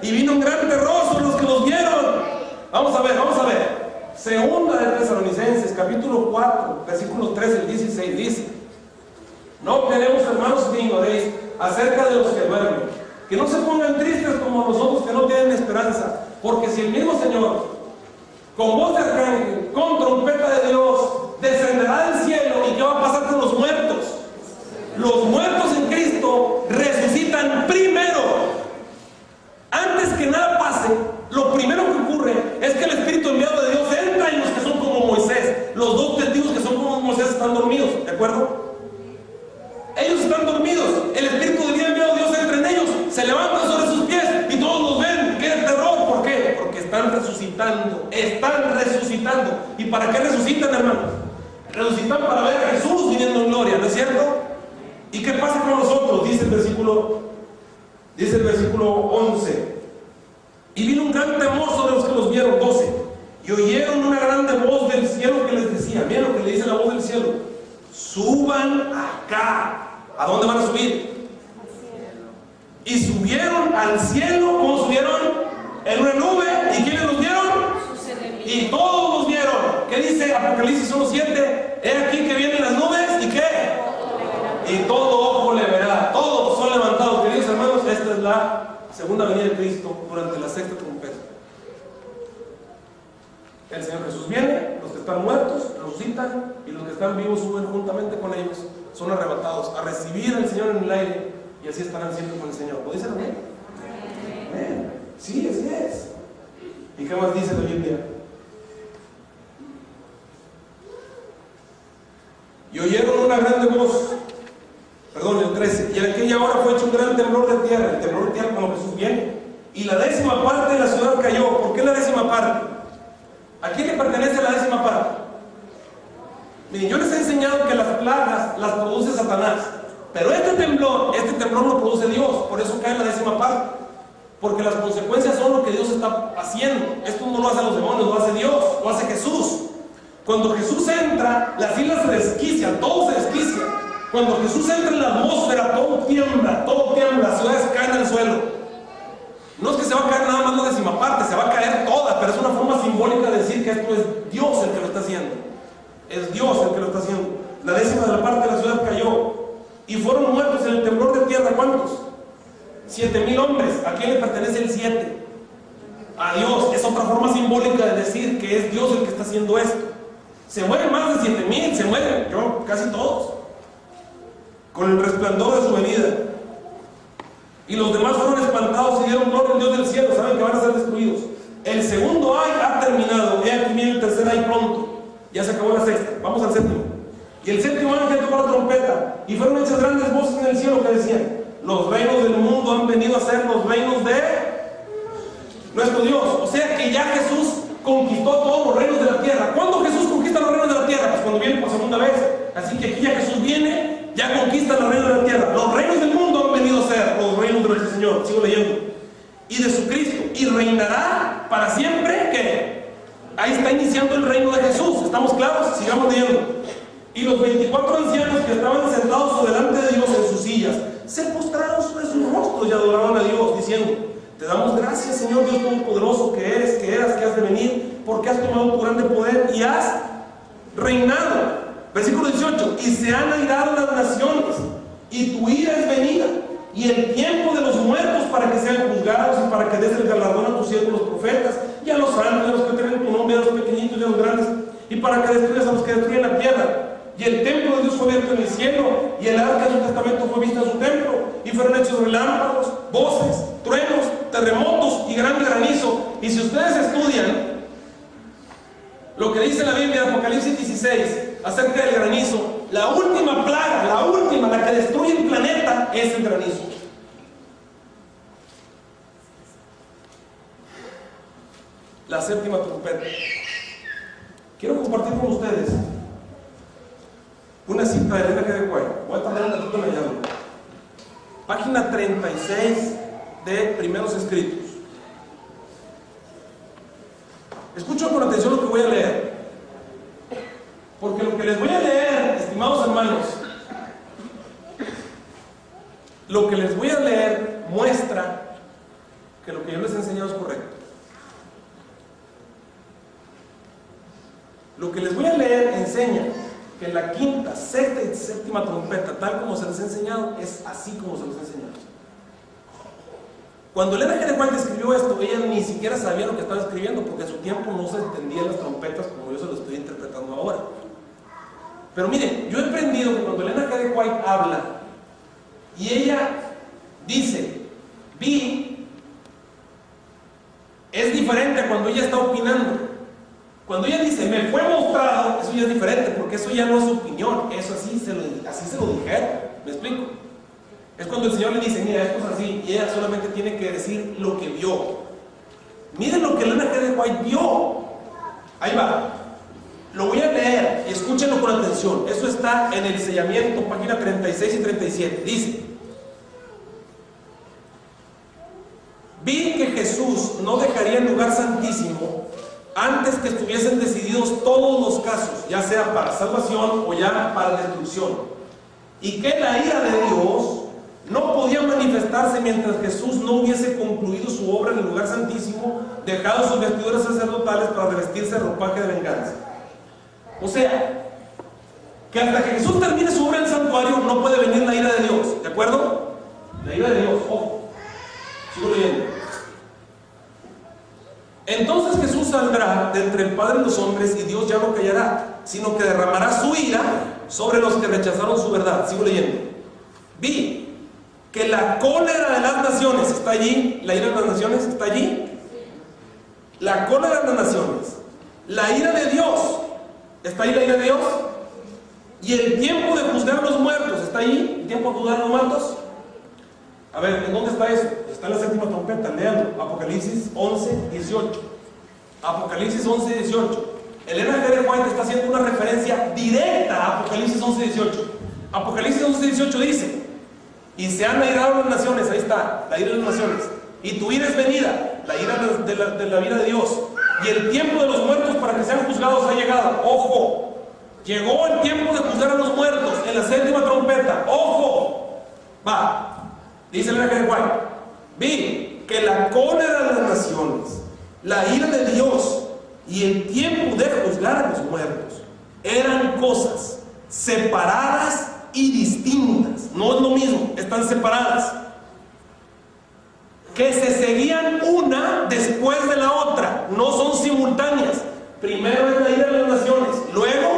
A: Y vino un gran terror sobre los que los vieron. Vamos a ver. Segunda de Tesalonicenses, capítulo 4, versículos 13 al 16, dice: no queremos, hermanos, que ignoréis acerca de los que duermen, que no se pongan tristes como nosotros que no tienen esperanza, porque si el mismo Señor, con voz de arcángel, con trompeta de Dios, descenderá del cielo, ¿y qué va a pasar con los muertos? Los muertos en Cristo resucitan primero. Antes que nada pase, lo primero que ocurre es que el Espíritu enviado de Dios entra en los que son como Moisés. Los 2 testigos que son como Moisés están dormidos, ¿de acuerdo? Ellos están dormidos, el Espíritu de vida enviado de Dios entra en ellos, se levantan sobre sus pies y todos los ven. ¡Qué terror! ¿Por qué? Porque están resucitando. ¿Y para qué resucitan, hermanos? Resucitan para ver a Jesús viniendo en gloria, ¿no es cierto? ¿Y qué pasa con nosotros? Dice el versículo 11. Y vino un gran temor sobre los que los vieron, 12. Y oyeron una grande voz del cielo que les decía, miren lo que le dice la voz del cielo: suban acá. ¿A dónde van a subir? Y subieron al cielo. ¿Cómo subieron? En una nube. ¿Y quiénes los vieron? Y todos los vieron. ¿Qué dice Apocalipsis 1:7? He aquí que vienen las nubes. ¿Y qué? Y todo ojo le verá. Todos son levantados. Queridos hermanos, esta es la segunda venida de Cristo durante la 6ª trompeta. El Señor Jesús viene, los que están muertos resucitan, y los que están vivos suben juntamente con ellos, son arrebatados a recibir al Señor en el aire, y así estarán siempre con el Señor. ¿Lo dicen amén? Amén. Sí, así es. ¿Y qué más dice la Biblia? Y oyeron una grande voz, el 13, y en aquella hora fue hecho un gran temblor de tierra. El temblor de tierra cuando Jesús viene, y la 10ª parte de la ciudad cayó. ¿Por qué la 10ª parte? ¿A quién le pertenece la 10ª parte? Miren, yo les he enseñado que las plagas las produce Satanás, pero este temblor lo produce Dios. Por eso cae la 10ª parte, porque las consecuencias son lo que Dios está haciendo. Esto no lo hacen los demonios, lo hace Dios, lo hace Jesús. Cuando Jesús entra, las islas se desquician, todo se desquicia. Cuando Jesús entra en la atmósfera, todo tiembla, las ciudades caen al suelo. No es que se va a caer nada más la 10ª parte, se va a caer toda, pero es una forma simbólica de decir que esto es Dios el que lo está haciendo. Es Dios el que lo está haciendo. La 10ª parte de la ciudad cayó, y fueron muertos en el temblor de tierra. ¿Cuántos? 7,000 hombres. ¿A quién le pertenece el 7? A Dios. Es otra forma simbólica de decir que es Dios el que está haciendo esto. Se mueren más de 7,000, se mueren, yo casi todos, con el resplandor de su venida. Y los demás fueron espantados y dieron gloria al Dios del cielo. Saben que van a ser destruidos. El segundo ay ha terminado. He aquí viene el tercer ay pronto. Ya se acabó la sexta. Vamos al séptimo. Y el séptimo ángel tocó la trompeta. Y fueron hechas grandes voces en el cielo que decían: los reinos del mundo han venido a ser los reinos de nuestro Dios. O sea que ya Jesús conquistó todos los reinos de la tierra. ¿Cuándo Jesús conquista los reinos de la tierra? Pues cuando viene por segunda vez. Así que aquí ya Jesús viene, ya conquista los reinos de la tierra. Los reinos del mundo han venido a ser los reinos de nuestro Señor. Sigo leyendo. Y de su Cristo. Y reinará para siempre. ¿Qué? Ahí está iniciando el reino de Jesús. ¿Estamos claros? Sigamos leyendo. Y los 24 ancianos que estaban sentados delante de Dios en sus sillas se postraron sobre sus rostros y adoraban a Dios, diciendo: te damos gracias, Señor Dios Todopoderoso, que eres, que eras, que has de venir, porque has tomado tu grande poder y has reinado. Versículo 18: y se han airado las naciones, y tu ira es venida, y el tiempo de los muertos para que sean juzgados, y para que des el galardón a tus siervos los profetas, y a los santos, y a los que tienen tu nombre, a los pequeñitos y a los grandes, y para que destruyas a los que destruyen la tierra. Y el templo de Dios fue abierto en el cielo, y el arca de su testamento fue vista en su templo, y fueron hechos relámpagos, voces, truenos, terremotos y gran granizo. Y si ustedes estudian lo que dice la Biblia en Apocalipsis 16 acerca del granizo, la última plaga, la que destruye el planeta, es el granizo. La séptima trompeta. Quiero compartir con ustedes una cita de Elena G. de White. Voy a tardar un ratito en hallarlo. Página 36 de Primeros Escritos. Escuchen con atención lo que voy a leer, porque lo que les voy a leer, estimados hermanos, lo que les voy a leer muestra que lo que yo les he enseñado es correcto. Lo que les voy a leer enseña que la quinta, sexta y séptima trompeta, tal como se les ha enseñado, es así como se les ha enseñado. Cuando Elena G. de White escribió esto, ella ni siquiera sabía lo que estaba escribiendo, porque en su tiempo no se entendían las trompetas como yo se lo estoy interpretando ahora. Pero miren, yo he aprendido que cuando Elena G. de White habla y ella dice vi, es diferente a cuando ella está opinando. Cuando ella dice me fue mostrado, eso ya es diferente, porque eso ya no es su opinión, eso así se lo dijeron. ¿Me explico? Es cuando el Señor le dice: mira, esto es así, y ella solamente tiene que decir lo que vio. Miren lo que Elena G. de White vio. Ahí va. Lo voy a leer y escúchenlo con atención. Eso está en el sellamiento, página 36 y 37. Dice: vi que Jesús no dejaría el lugar santísimo antes que estuviesen decididos todos los casos, ya sea para salvación o ya para destrucción, y que la ira de Dios no podía manifestarse mientras Jesús no hubiese concluido su obra en el lugar santísimo, dejado sus vestiduras sacerdotales para revestirse de ropaje de venganza. O sea, que hasta que Jesús termine su obra en el santuario no puede venir la ira de Dios, ¿de acuerdo? La ira de Dios, ojo, sigo leyendo. Entonces Jesús saldrá de entre el Padre y los hombres, y Dios ya no callará, sino que derramará su ira sobre los que rechazaron su verdad. Sigo leyendo. Vi que la cólera de las naciones está allí. La ira de las naciones está allí. La cólera de las naciones, la ira de Dios, ¿está ahí la ira de Dios? Y el tiempo de juzgar a los muertos, ¿está ahí el tiempo de juzgar a los muertos? A ver, ¿en dónde está eso? Está en la séptima trompeta, leanlo. Apocalipsis 11, 18. Apocalipsis 11, 18. Elena G. de White está haciendo una referencia directa a Apocalipsis 11, 18. Apocalipsis 11, 18 dice: y se han airado las naciones, ahí está, la ira de las naciones, y tu ira es venida, la ira de la ira de Dios, y el tiempo de los muertos para que sean juzgados ha llegado. Ojo, llegó el tiempo de juzgar a los muertos en la séptima trompeta. Ojo, va. Dice el ángel de Juan: vi que la cólera de las naciones, la ira de Dios y el tiempo de juzgar a los muertos eran cosas separadas y distintas. No es lo mismo, están separadas, que se seguían una después de la otra, no son simultáneas. Primero es la ira de las naciones, luego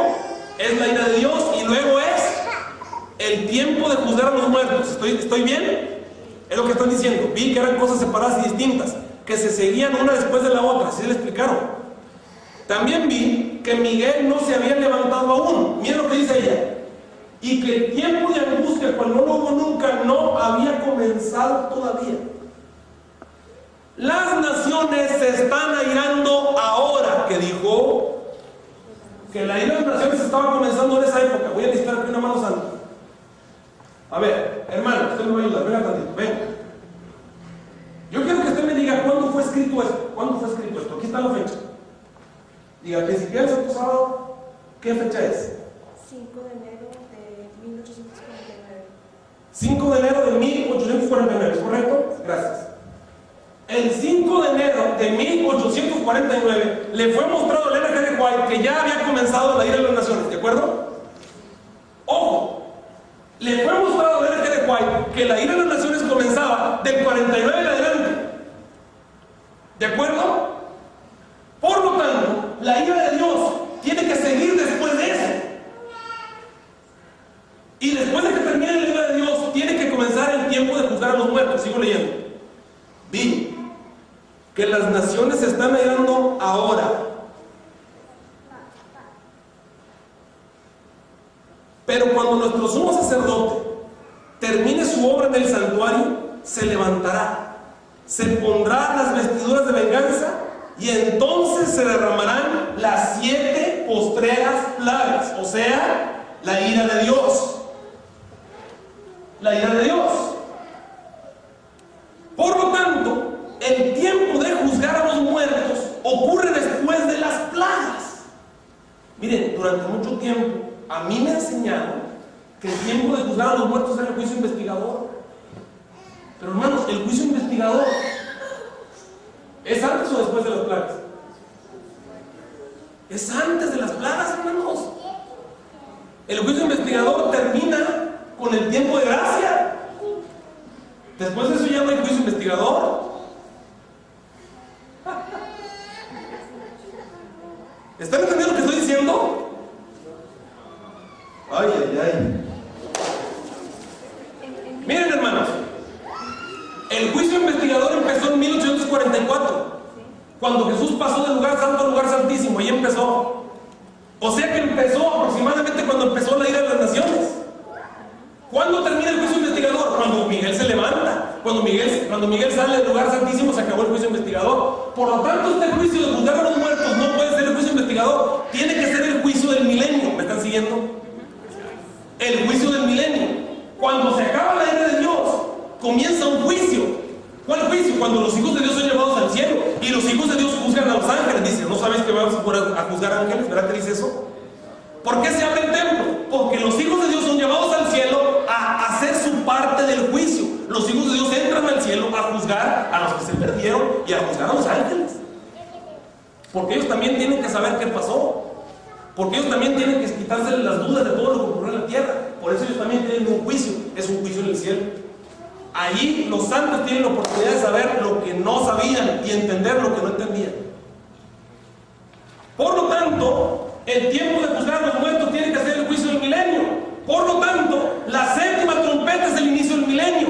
A: juzgar a los muertos. ¿Estoy bien? Es lo que están diciendo. Vi que eran cosas separadas y distintas, que se seguían una después de la otra. Así le explicaron. También vi que Miguel no se había levantado aún. Miren lo que dice ella. Y que el tiempo de angustia, cuando no lo hubo nunca, no había comenzado todavía. Las naciones se están airando ahora, que dijo que la ira de las naciones estaba comenzando en esa época. Voy a necesitar aquí una mano santa. A ver, hermano, usted me va a ayudar, venga tantito, venga. Yo quiero que usted me diga cuándo fue escrito esto. ¿Cuándo fue escrito esto? Aquí está la fecha. Diga, al principio del Santo Sábado, ¿qué fecha es?
B: 5 de enero de 1849.
A: 5 de enero de 1849, ¿correcto? Gracias. El 5 de enero de 1849 le fue mostrado a Elena G. de White que ya había comenzado la ira de las naciones, ¿de acuerdo? Ojo, le fue mostrado a Elena G. de White que la ira de las naciones comenzaba del 49 en adelante, ¿de acuerdo? Por lo tanto, la ira de Dios tiene que seguir después de eso. Y después de que termine la ira de Dios, tiene que comenzar el tiempo de juzgar a los muertos. Sigo leyendo. Vi que las naciones se están airando ahora. Pero cuando nuestro sumo sacerdote termine su obra en el santuario, se levantará, se pondrá las vestiduras de venganza y entonces se derramarán las 7 postreras plagas, o sea, la ira de Dios. La ira de Dios. Por lo tanto, el tiempo de juzgar a los muertos ocurre después de las plagas. Miren, durante mucho tiempo a mí me enseñaron que el tiempo de juzgar a los muertos era el juicio investigador. Pero hermanos, el juicio investigador ¿es antes o después de las plagas? Es antes de las plagas, hermanos. El juicio investigador termina con el tiempo de gracia. Después de eso ya no hay juicio investigador. ¿Están entendiendo lo que estoy diciendo? Ay, ay, ay. Miren, hermanos, el juicio investigador empezó en 1844, cuando Jesús pasó del lugar santo al lugar santísimo. Ahí empezó. O sea que empezó aproximadamente cuando empezó la ira de las naciones. ¿Cuándo termina el juicio investigador? Cuando Miguel se levanta. Cuando Miguel sale del lugar santísimo, se acabó el juicio investigador. Por lo tanto, este juicio de juzgar a los muertos no puede ser el juicio investigador. Tiene que ser el juicio del milenio. ¿Me están siguiendo? El juicio del milenio. Cuando se acaba la ira de Dios, comienza un juicio. ¿Cuál juicio? Cuando los hijos de Dios son llevados al cielo y los hijos de Dios juzgan a los ángeles. Dice, ¿no sabéis que vamos a juzgar ángeles? ¿Verdad que dice eso? ¿Por qué se abre el templo? Porque los hijos de Dios son llevados al cielo a hacer su parte del juicio. Los hijos de Dios entran al cielo a juzgar a los que se perdieron y a juzgar a los ángeles. Porque ellos también tienen que saber qué pasó. Porque ellos también tienen que quitarse las dudas de todo lo que ocurrió en la tierra. Por eso ellos también tienen un juicio. Es un juicio en el cielo. Allí los santos tienen la oportunidad de saber lo que no sabían y entender lo que no entendían. Por lo tanto, el tiempo de juzgar a los muertos tiene que ser el juicio del milenio. Por lo tanto, la 7ª trompeta es el inicio del milenio.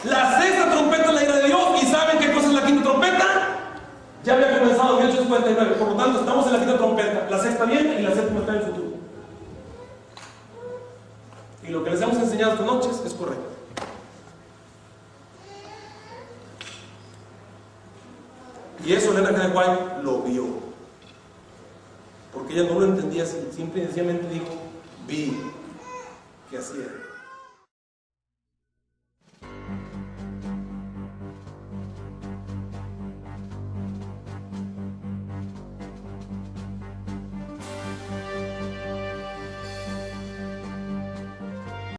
A: La 6ª trompeta es la ira de Dios. ¿Y saben qué cosa es la 5ª trompeta? Ya había comenzado en 1849. Por lo tanto, estamos en la 5ª trompeta. La 6ª viene y la 7ª está en el futuro. Y lo que les hemos enseñado esta noche es correcto. Y eso Elena G. de White lo vio. Porque ella no lo entendía así. Simple y sencillamente dijo, vi que así era.